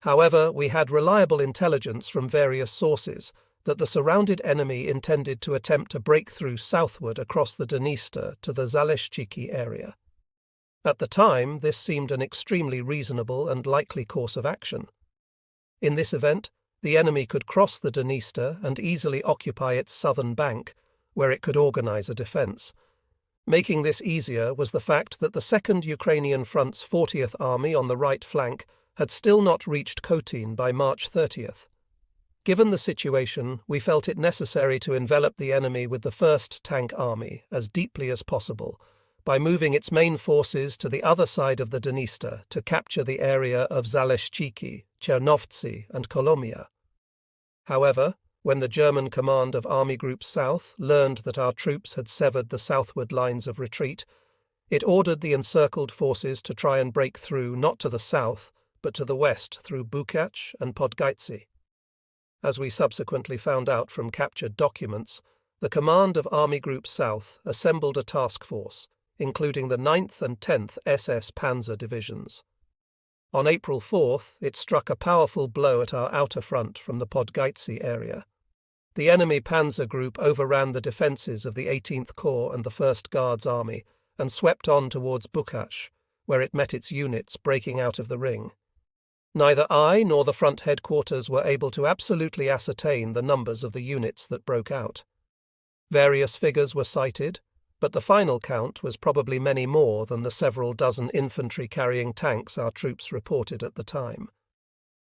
However, we had reliable intelligence from various sources that the surrounded enemy intended to attempt to break through southward across the Dniester to the Zaleshchiki area. At the time, this seemed an extremely reasonable and likely course of action. In this event, the enemy could cross the Dniester and easily occupy its southern bank, where it could organize a defense. Making this easier was the fact that the 2nd Ukrainian Front's 40th Army on the right flank had still not reached Kotin by March 30th. Given the situation, we felt it necessary to envelop the enemy with the 1st Tank Army as deeply as possible by moving its main forces to the other side of the Dniester to capture the area of Zaleszczyki, Chernovtsi and Kolomia. However, when the German command of Army Group South learned that our troops had severed the southward lines of retreat, it ordered the encircled forces to try and break through not to the south, but to the west through Bukac and Podgaitsi. As we subsequently found out from captured documents, the command of Army Group South assembled a task force, including the 9th and 10th SS Panzer Divisions. On April 4th, it struck a powerful blow at our outer front from the Podgaitsi area. The enemy panzer group overran the defences of the 18th Corps and the 1st Guards Army and swept on towards Bukac, where it met its units breaking out of the ring. Neither I nor the front headquarters were able to absolutely ascertain the numbers of the units that broke out. Various figures were cited, but the final count was probably many more than the several dozen infantry-carrying tanks our troops reported at the time.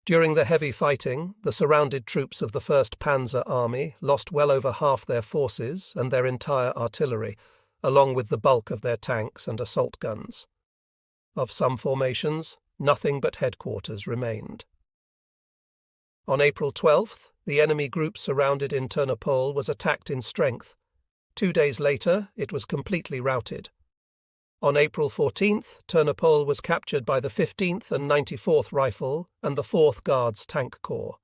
During the heavy fighting, the surrounded troops of the 1st Panzer Army lost well over half their forces and their entire artillery, along with the bulk of their tanks and assault guns. Of some formations, nothing but headquarters remained. On April 12th, the enemy group surrounded in Ternopil was attacked in strength. 2 days later, it was completely routed. On April 14th, Ternopil was captured by the 15th and 94th Rifle and the 4th Guards Tank Corps.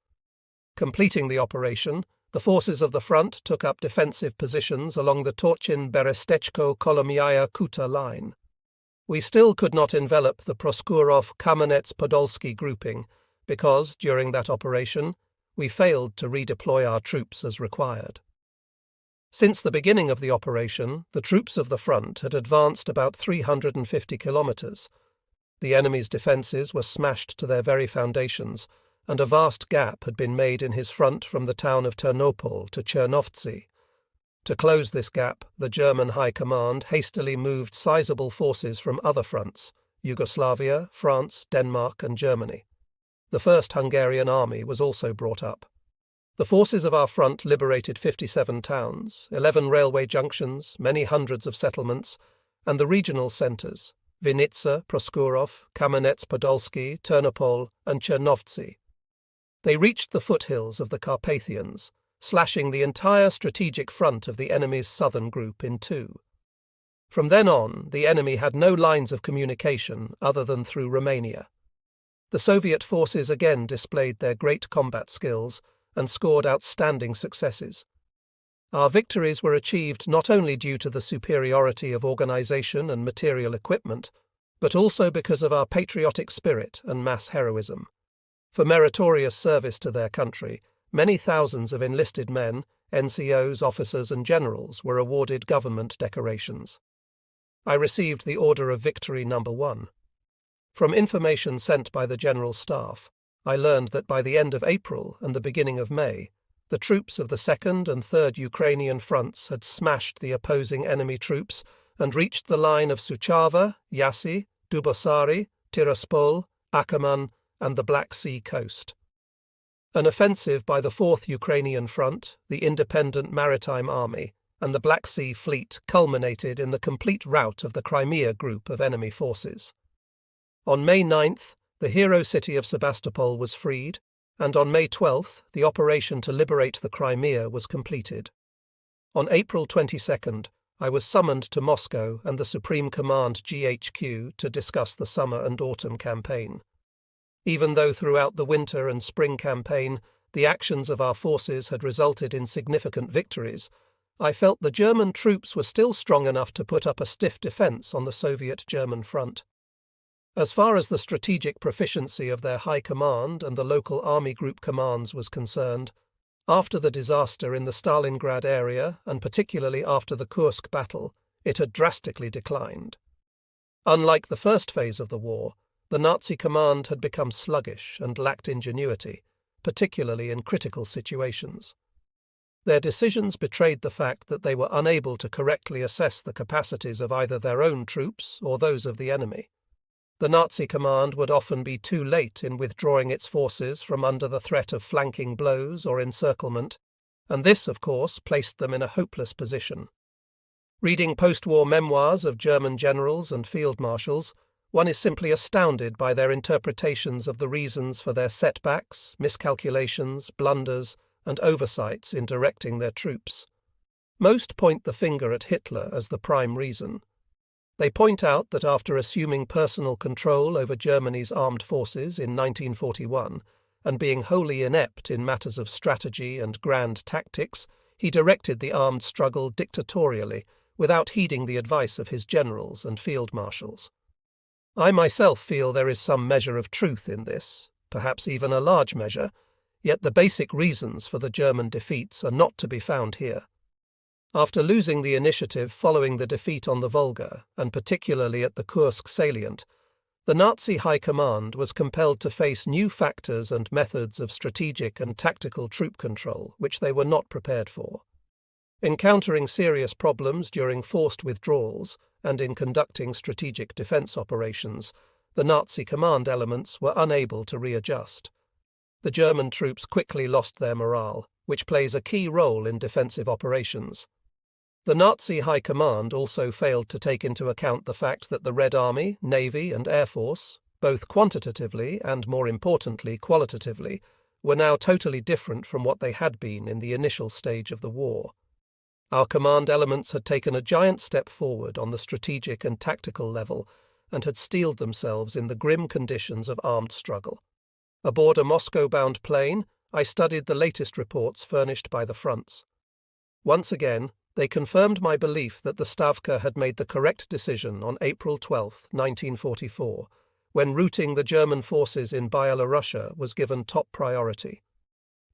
Completing the operation, the forces of the front took up defensive positions along the Torchin-Berestechko-Kolomiaya-Kuta line. We still could not envelop the Proskurov-Kamenets-Podolsky grouping because, during that operation, we failed to redeploy our troops as required. Since the beginning of the operation, the troops of the front had advanced about 350 kilometres. The enemy's defences were smashed to their very foundations, and a vast gap had been made in his front from the town of Ternopil to Chernovtsi. To close this gap, the German High Command hastily moved sizable forces from other fronts, Yugoslavia, France, Denmark and Germany. The 1st Hungarian Army was also brought up. The forces of our front liberated 57 towns, 11 railway junctions, many hundreds of settlements, and the regional centres, Vinica, Proskurov, Kamenets-Podolsky, Ternopil and Chernovtsi. They reached the foothills of the Carpathians, slashing the entire strategic front of the enemy's southern group in two. From then on, the enemy had no lines of communication other than through Romania. The Soviet forces again displayed their great combat skills and scored outstanding successes. Our victories were achieved not only due to the superiority of organisation and material equipment, but also because of our patriotic spirit and mass heroism. For meritorious service to their country, many thousands of enlisted men, NCOs, officers and generals were awarded government decorations. I received the Order of Victory No. 1. From information sent by the General Staff, I learned that by the end of April and the beginning of May, the troops of the 2nd and 3rd Ukrainian fronts had smashed the opposing enemy troops and reached the line of Suceava, Jassy, Dubosari, Tiraspol, Akerman and the Black Sea coast. An offensive by the 4th Ukrainian Front, the Independent Maritime Army, and the Black Sea Fleet culminated in the complete rout of the Crimea group of enemy forces. On May 9th, the hero city of Sebastopol was freed, and on May 12th, the operation to liberate the Crimea was completed. On April 22nd, I was summoned to Moscow and the Supreme Command GHQ to discuss the summer and autumn campaign. Even though throughout the winter and spring campaign the actions of our forces had resulted in significant victories, I felt the German troops were still strong enough to put up a stiff defence on the Soviet-German front. As far as the strategic proficiency of their high command and the local army group commands was concerned, after the disaster in the Stalingrad area and particularly after the Kursk battle, it had drastically declined. Unlike the first phase of the war, the Nazi command had become sluggish and lacked ingenuity, particularly in critical situations. Their decisions betrayed the fact that they were unable to correctly assess the capacities of either their own troops or those of the enemy. The Nazi command would often be too late in withdrawing its forces from under the threat of flanking blows or encirclement, and this, of course, placed them in a hopeless position. Reading post-war memoirs of German generals and field marshals, one is simply astounded by their interpretations of the reasons for their setbacks, miscalculations, blunders, and oversights in directing their troops. Most point the finger at Hitler as the prime reason. They point out that after assuming personal control over Germany's armed forces in 1941 and being wholly inept in matters of strategy and grand tactics, he directed the armed struggle dictatorially without heeding the advice of his generals and field marshals. I myself feel there is some measure of truth in this, perhaps even a large measure, yet the basic reasons for the German defeats are not to be found here. After losing the initiative following the defeat on the Volga, and particularly at the Kursk salient, the Nazi High Command was compelled to face new factors and methods of strategic and tactical troop control which they were not prepared for. Encountering serious problems during forced withdrawals and in conducting strategic defense operations, the Nazi command elements were unable to readjust. The German troops quickly lost their morale, which plays a key role in defensive operations. The Nazi High Command also failed to take into account the fact that the Red Army, Navy and Air Force, both quantitatively and more importantly qualitatively, were now totally different from what they had been in the initial stage of the war. Our command elements had taken a giant step forward on the strategic and tactical level and had steeled themselves in the grim conditions of armed struggle. Aboard a Moscow-bound plane, I studied the latest reports furnished by the fronts. Once again, they confirmed my belief that the Stavka had made the correct decision on April 12, 1944, when routing the German forces in Byelorussia was given top priority.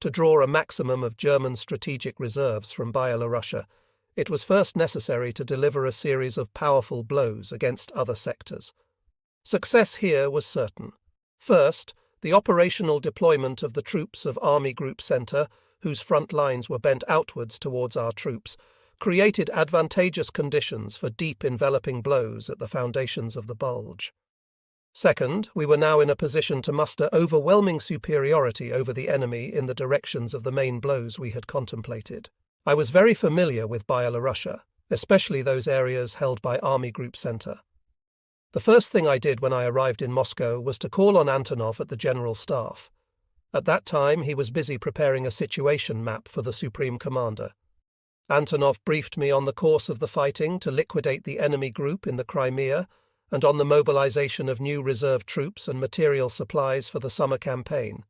To draw a maximum of German strategic reserves from Byelorussia, it was first necessary to deliver a series of powerful blows against other sectors. Success here was certain. First, the operational deployment of the troops of Army Group Centre, whose front lines were bent outwards towards our troops, created advantageous conditions for deep enveloping blows at the foundations of the bulge. Second, we were now in a position to muster overwhelming superiority over the enemy in the directions of the main blows we had contemplated. I was very familiar with Byelorussia, especially those areas held by Army Group Centre. The first thing I did when I arrived in Moscow was to call on Antonov at the General Staff. At that time he was busy preparing a situation map for the Supreme Commander. Antonov briefed me on the course of the fighting to liquidate the enemy group in the Crimea and on the mobilization of new reserve troops and material supplies for the summer campaign.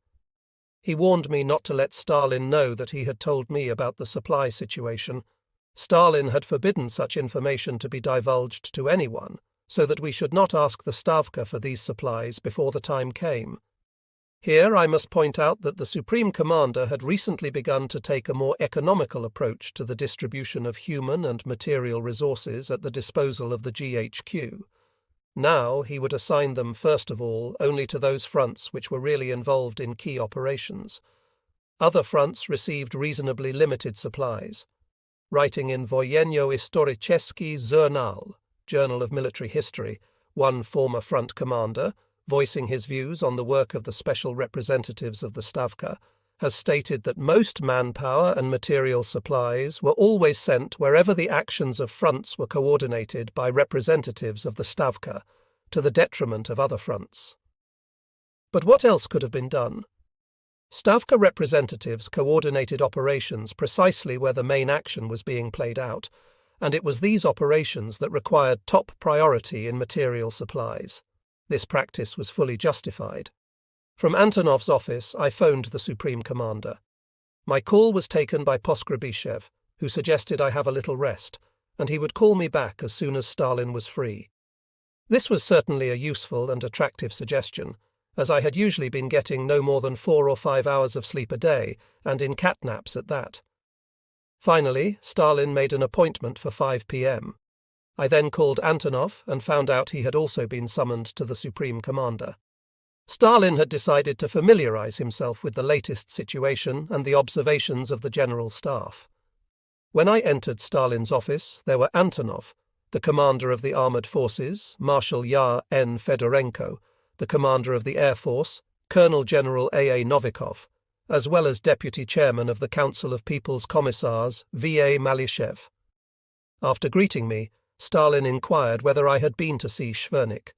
He warned me not to let Stalin know that he had told me about the supply situation. Stalin had forbidden such information to be divulged to anyone, so that we should not ask the Stavka for these supplies before the time came. Here I must point out that the Supreme Commander had recently begun to take a more economical approach to the distribution of human and material resources at the disposal of the GHQ. Now he would assign them first of all only to those fronts which were really involved in key operations. Other fronts received reasonably limited supplies. Writing in Wojenno-Historiczeski Journal, Journal of Military History, one former front commander, voicing his views on the work of the special representatives of the Stavka, has stated that most manpower and material supplies were always sent wherever the actions of fronts were coordinated by representatives of the Stavka, to the detriment of other fronts. But what else could have been done? Stavka representatives coordinated operations precisely where the main action was being played out, and it was these operations that required top priority in material supplies. This practice was fully justified. From Antonov's office, I phoned the Supreme Commander. My call was taken by Poskrebyshev, who suggested I have a little rest, and he would call me back as soon as Stalin was free. This was certainly a useful and attractive suggestion, as I had usually been getting no more than 4 or 5 hours of sleep a day, and in catnaps at that. Finally, Stalin made an appointment for 5 p.m. I then called Antonov and found out he had also been summoned to the Supreme Commander. Stalin had decided to familiarize himself with the latest situation and the observations of the General Staff. When I entered Stalin's office, there were Antonov, the commander of the armoured forces, Marshal Yar N. Fedorenko, the commander of the Air Force, Colonel General A. A. Novikov, as well as Deputy Chairman of the Council of People's Commissars, V. A. Malishev. After greeting me, Stalin inquired whether I had been to see Schwernik.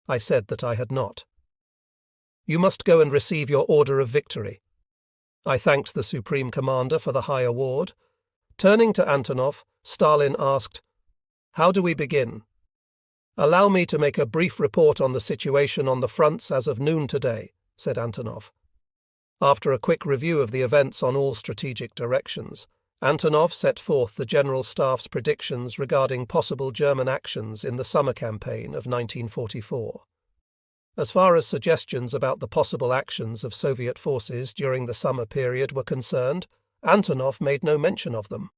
I said that I had not. "You must go and receive your Order of Victory." I thanked the Supreme Commander for the high award. Turning to Antonov, Stalin asked, "How do we begin?" "Allow me to make a brief report on the situation on the fronts as of noon today," said Antonov. After a quick review of the events on all strategic directions, Antonov set forth the General Staff's predictions regarding possible German actions in the summer campaign of 1944. As far as suggestions about the possible actions of Soviet forces during the summer period were concerned, Antonov made no mention of them.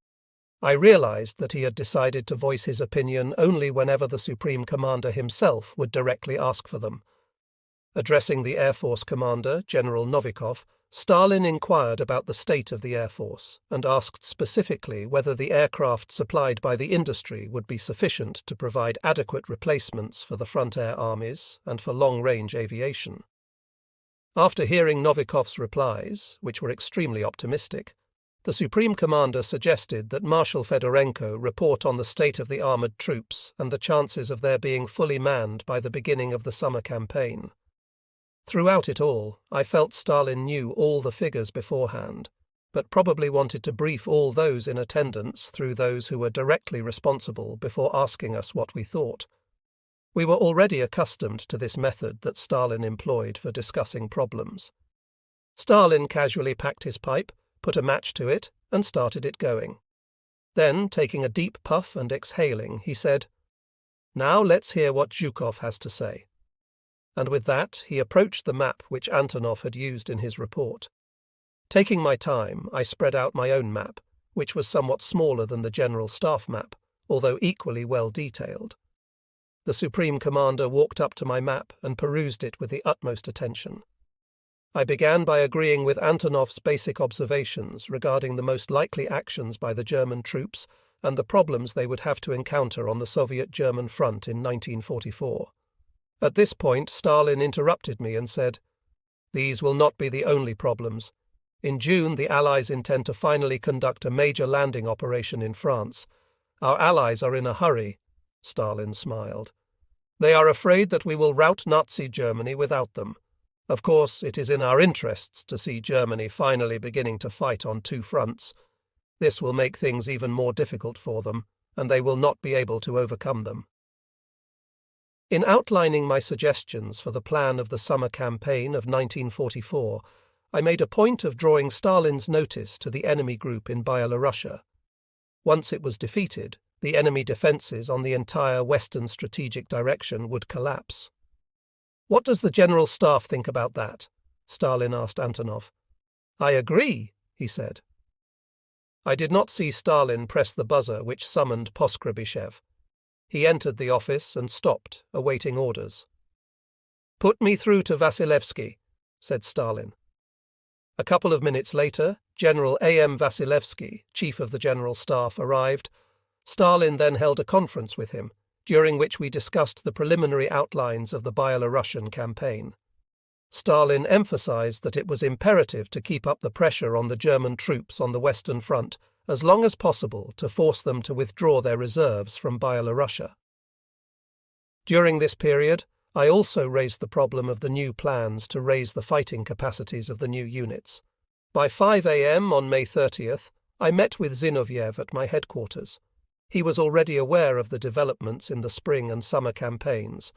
I realized that he had decided to voice his opinion only whenever the Supreme Commander himself would directly ask for them. Addressing the Air Force Commander, General Novikov, Stalin inquired about the state of the Air Force and asked specifically whether the aircraft supplied by the industry would be sufficient to provide adequate replacements for the front air armies and for long-range aviation. After hearing Novikov's replies, which were extremely optimistic, the Supreme Commander suggested that Marshal Fedorenko report on the state of the armoured troops and the chances of their being fully manned by the beginning of the summer campaign. Throughout it all, I felt Stalin knew all the figures beforehand, but probably wanted to brief all those in attendance through those who were directly responsible before asking us what we thought. We were already accustomed to this method that Stalin employed for discussing problems. Stalin casually packed his pipe, put a match to it, and started it going. Then, taking a deep puff and exhaling, he said, "Now let's hear what Zhukov has to say." And with that, he approached the map which Antonov had used in his report. Taking my time, I spread out my own map, which was somewhat smaller than the General Staff map, although equally well detailed. The Supreme Commander walked up to my map and perused it with the utmost attention. I began by agreeing with Antonov's basic observations regarding the most likely actions by the German troops and the problems they would have to encounter on the Soviet-German front in 1944. At this point, Stalin interrupted me and said, "These will not be the only problems. In June, the Allies intend to finally conduct a major landing operation in France. Our Allies are in a hurry." Stalin smiled. "They are afraid that we will rout Nazi Germany without them. Of course, it is in our interests to see Germany finally beginning to fight on two fronts. This will make things even more difficult for them, and they will not be able to overcome them." In outlining my suggestions for the plan of the summer campaign of 1944, I made a point of drawing Stalin's notice to the enemy group in Byelorussia. Once it was defeated, the enemy defences on the entire western strategic direction would collapse. "What does the General Staff think about that?" Stalin asked Antonov. "I agree," he said. I did not see Stalin press the buzzer which summoned Poskrobyshev. He entered the office and stopped, awaiting orders. "Put me through to Vasilevsky," said Stalin. A couple of minutes later, General A.M. Vasilevsky, Chief of the General Staff, arrived. Stalin then held a conference with him, during which we discussed the preliminary outlines of the Byelorussian campaign. Stalin emphasized that it was imperative to keep up the pressure on the German troops on the Western Front as long as possible to force them to withdraw their reserves from Byelorussia. During this period, I also raised the problem of the new plans to raise the fighting capacities of the new units. By 5 a.m. on May 30th, I met with Zinoviev at my headquarters. He was already aware of the developments in the spring and summer campaigns.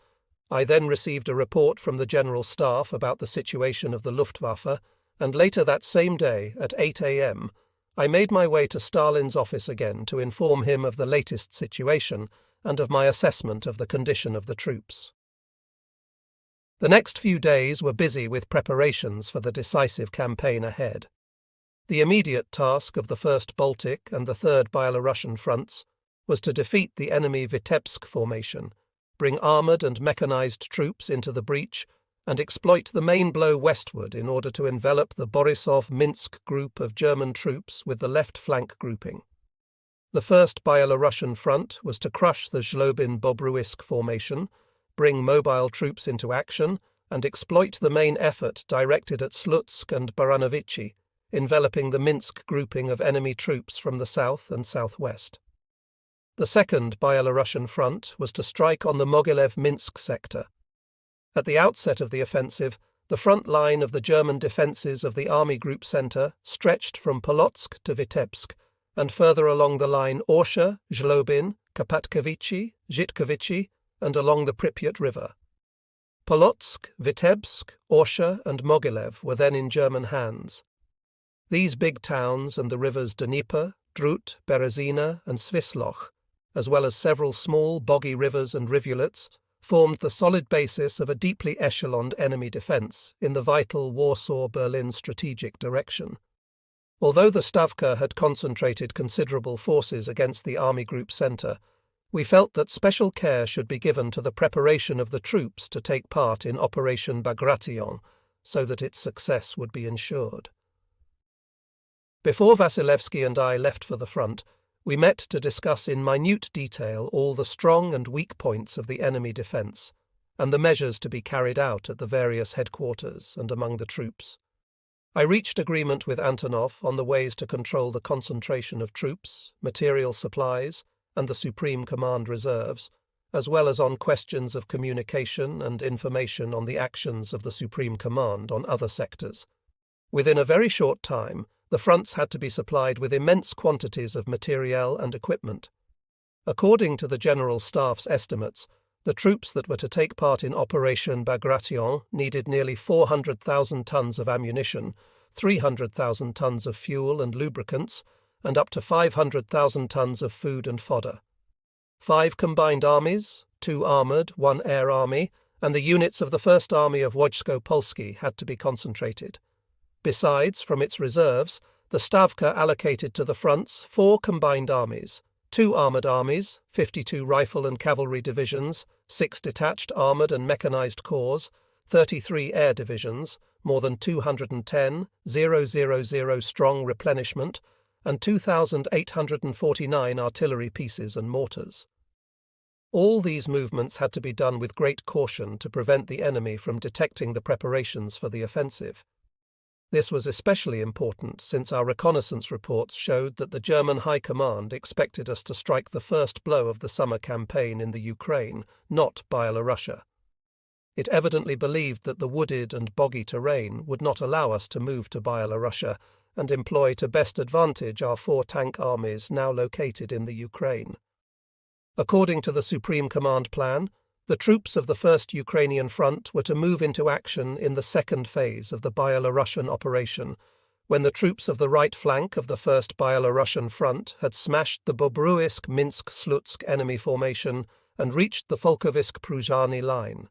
I then received a report from the General Staff about the situation of the Luftwaffe, and later that same day, at 8 a.m., I made my way to Stalin's office again to inform him of the latest situation and of my assessment of the condition of the troops. The next few days were busy with preparations for the decisive campaign ahead. The immediate task of the First Baltic and the Third Byelorussian fronts was to defeat the enemy Vitebsk formation, bring armoured and mechanized troops into the breach, and exploit the main blow westward in order to envelop the Borisov-Minsk group of German troops with the left flank grouping. The First Byelorussian Front was to crush the Zlobin-Bobruisk formation, bring mobile troops into action, and exploit the main effort directed at Slutsk and Baranovichi, enveloping the Minsk grouping of enemy troops from the south and southwest. The Second Byelorussian Front was to strike on the Mogilev-Minsk sector. At the outset of the offensive, the front line of the German defences of the Army Group Centre stretched from Polotsk to Vitebsk, and further along the line Orsha, Zlobin, Kapatkovichi, Zhitkovichi, and along the Pripyat River. Polotsk, Vitebsk, Orsha, and Mogilev were then in German hands. These big towns and the rivers Dnieper, Drut, Berezina, and Svisloch, as well as several small boggy rivers and rivulets, formed the solid basis of a deeply echeloned enemy defence in the vital Warsaw-Berlin strategic direction. Although the Stavka had concentrated considerable forces against the Army Group Centre, we felt that special care should be given to the preparation of the troops to take part in Operation Bagration, so that its success would be ensured. Before Vasilevsky and I left for the front, we met to discuss in minute detail all the strong and weak points of the enemy defence, and the measures to be carried out at the various headquarters and among the troops. I reached agreement with Antonov on the ways to control the concentration of troops, material supplies, and the Supreme Command reserves, as well as on questions of communication and information on the actions of the Supreme Command on other sectors. Within a very short time, the fronts had to be supplied with immense quantities of materiel and equipment. According to the General Staff's estimates, the troops that were to take part in Operation Bagration needed nearly 400,000 tons of ammunition, 300,000 tons of fuel and lubricants, and up to 500,000 tons of food and fodder. 5 combined armies, 2 armoured, 1 air army, and the units of the First Army of Wojsko-Polski had to be concentrated. Besides, from its reserves, the Stavka allocated to the fronts 4 combined armies, 2 armoured armies, 52 rifle and cavalry divisions, 6 detached armoured and mechanized corps, 33 air divisions, more than 210 000 strong replenishment, and 2,849 artillery pieces and mortars. All these movements had to be done with great caution to prevent the enemy from detecting the preparations for the offensive. This was especially important since our reconnaissance reports showed that the German High Command expected us to strike the first blow of the summer campaign in the Ukraine, not Byelorussia. It evidently believed that the wooded and boggy terrain would not allow us to move to Byelorussia and employ to best advantage our 4 tank armies now located in the Ukraine. According to the Supreme Command plan, the troops of the First Ukrainian Front were to move into action in the second phase of the Byelorussian operation, when the troops of the right flank of the First Byelorussian Front had smashed the Bobruisk-Minsk-Slutsk enemy formation and reached the Volkovisk-Pruzhany line.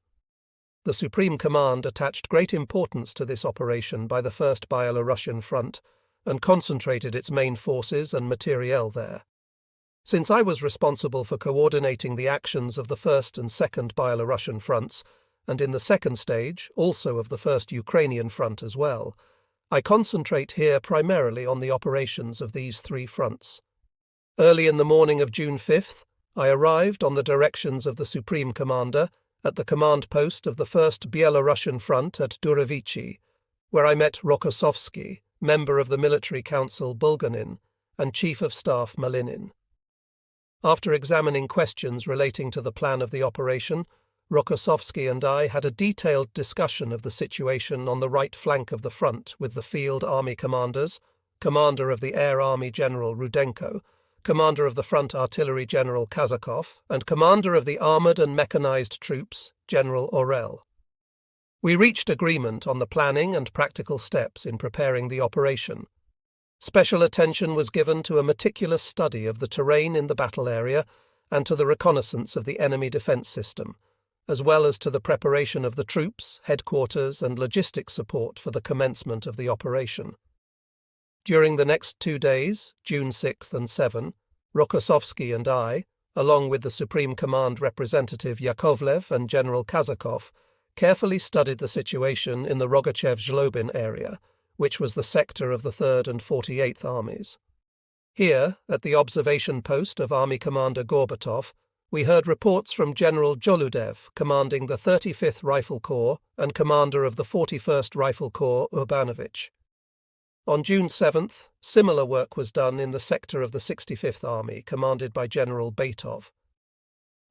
The Supreme Command attached great importance to this operation by the First Byelorussian Front and concentrated its main forces and materiel there. Since I was responsible for coordinating the actions of the First and Second Byelorussian fronts, and in the second stage also of the First Ukrainian Front as well, I concentrate here primarily on the operations of these 3 fronts. Early in the morning of June 5th, I arrived on the directions of the Supreme Commander at the command post of the First Byelorussian Front at Durovichi, where I met Rokossovsky, member of the Military Council Bulganin, and Chief of Staff Malinin. After examining questions relating to the plan of the operation, Rokossovsky and I had a detailed discussion of the situation on the right flank of the front with the Field Army commanders, Commander of the Air Army General Rudenko, Commander of the Front Artillery General Kazakov, and Commander of the Armoured and Mechanized Troops, General Orel. We reached agreement on the planning and practical steps in preparing the operation. Special attention was given to a meticulous study of the terrain in the battle area and to the reconnaissance of the enemy defence system, as well as to the preparation of the troops, headquarters and logistic support for the commencement of the operation. During the next 2 days, June 6th and 7, Rokossovsky and I, along with the Supreme Command representative Yakovlev and General Kazakov, carefully studied the situation in the Rogachev-Zlobin area, which was the sector of the 3rd and 48th Armies. Here, at the observation post of Army Commander Gorbatov, we heard reports from General Joludev, commanding the 35th Rifle Corps and commander of the 41st Rifle Corps Urbanovich. On June 7th, similar work was done in the sector of the 65th Army, commanded by General Beitov.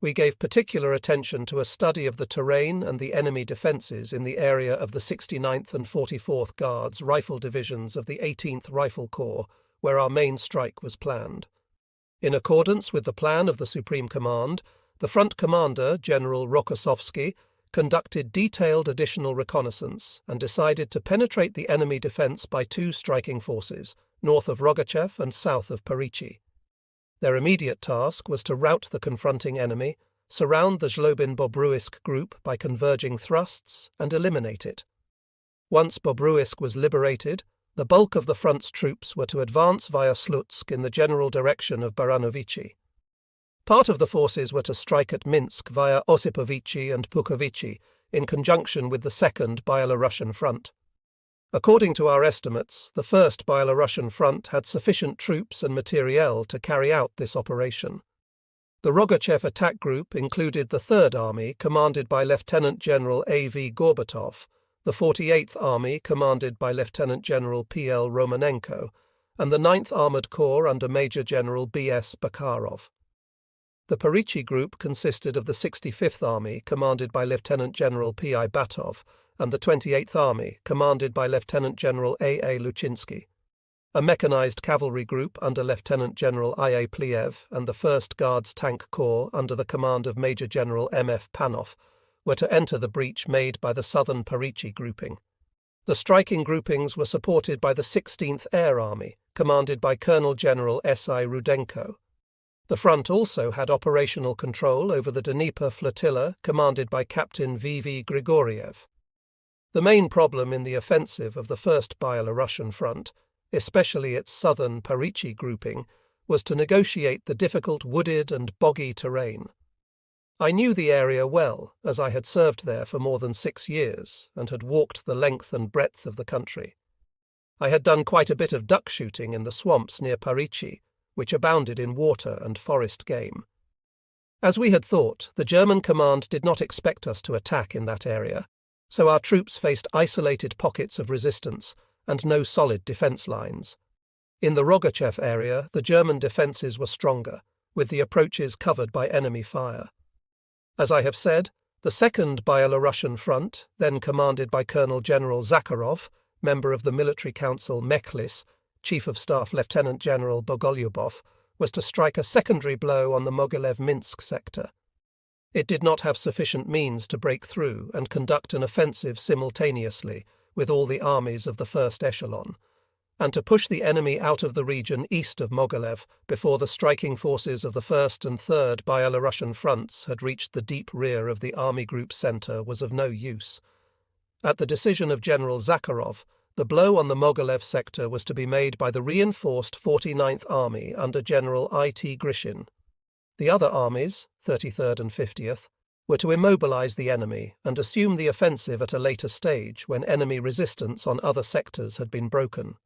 We gave particular attention to a study of the terrain and the enemy defences in the area of the 69th and 44th Guards rifle divisions of the 18th Rifle Corps, where our main strike was planned. In accordance with the plan of the Supreme Command, the front commander, General Rokossovsky, conducted detailed additional reconnaissance and decided to penetrate the enemy defence by two striking forces, north of Rogachev and south of Parichi. Their immediate task was to rout the confronting enemy, surround the Zlobin-Bobruisk group by converging thrusts, and eliminate it. Once Bobruisk was liberated, the bulk of the front's troops were to advance via Slutsk in the general direction of Baranovichi. Part of the forces were to strike at Minsk via Osipovichi and Pukovichi in conjunction with the Second Byelorussian Front. According to our estimates, the First Byelorussian Front had sufficient troops and materiel to carry out this operation. The Rogachev attack group included the Third Army, commanded by Lieutenant General A.V. Gorbatov, the 48th Army, commanded by Lieutenant General P.L. Romanenko, and the 9th Armoured Corps under Major General B.S. Bakarov. The Parichi group consisted of the 65th Army, commanded by Lieutenant General P.I. Batov, and the 28th Army, commanded by Lieutenant General A.A. Luchinsky. A mechanized cavalry group under Lieutenant General I.A. Pliev and the 1st Guards Tank Corps under the command of Major General M.F. Panov were to enter the breach made by the southern Parichi grouping. The striking groupings were supported by the 16th Air Army, commanded by Colonel General S.I. Rudenko. The front also had operational control over the Dnieper flotilla, commanded by Captain V.V. Grigoriev. The main problem in the offensive of the First Byelorussian Front, especially its southern Parichi grouping, was to negotiate the difficult wooded and boggy terrain. I knew the area well, as I had served there for more than 6 years and had walked the length and breadth of the country. I had done quite a bit of duck shooting in the swamps near Parichi, which abounded in water and forest game. As we had thought, the German command did not expect us to attack in that area, so our troops faced isolated pockets of resistance and no solid defence lines. In the Rogachev area, the German defences were stronger, with the approaches covered by enemy fire. As I have said, the Second Byelorussian Front, then commanded by Colonel General Zakharov, member of the Military Council Meklis, Chief of Staff Lieutenant General Bogolyubov, was to strike a secondary blow on the Mogilev-Minsk sector. It did not have sufficient means to break through and conduct an offensive simultaneously with all the armies of the first echelon, and to push the enemy out of the region east of Mogilev before the striking forces of the 1st and 3rd Byelorussian fronts had reached the deep rear of the Army Group centre was of no use. At the decision of General Zakharov, the blow on the Mogilev sector was to be made by the reinforced 49th Army under General I.T. Grishin. The other armies, 33rd and 50th, were to immobilize the enemy and assume the offensive at a later stage when enemy resistance on other sectors had been broken.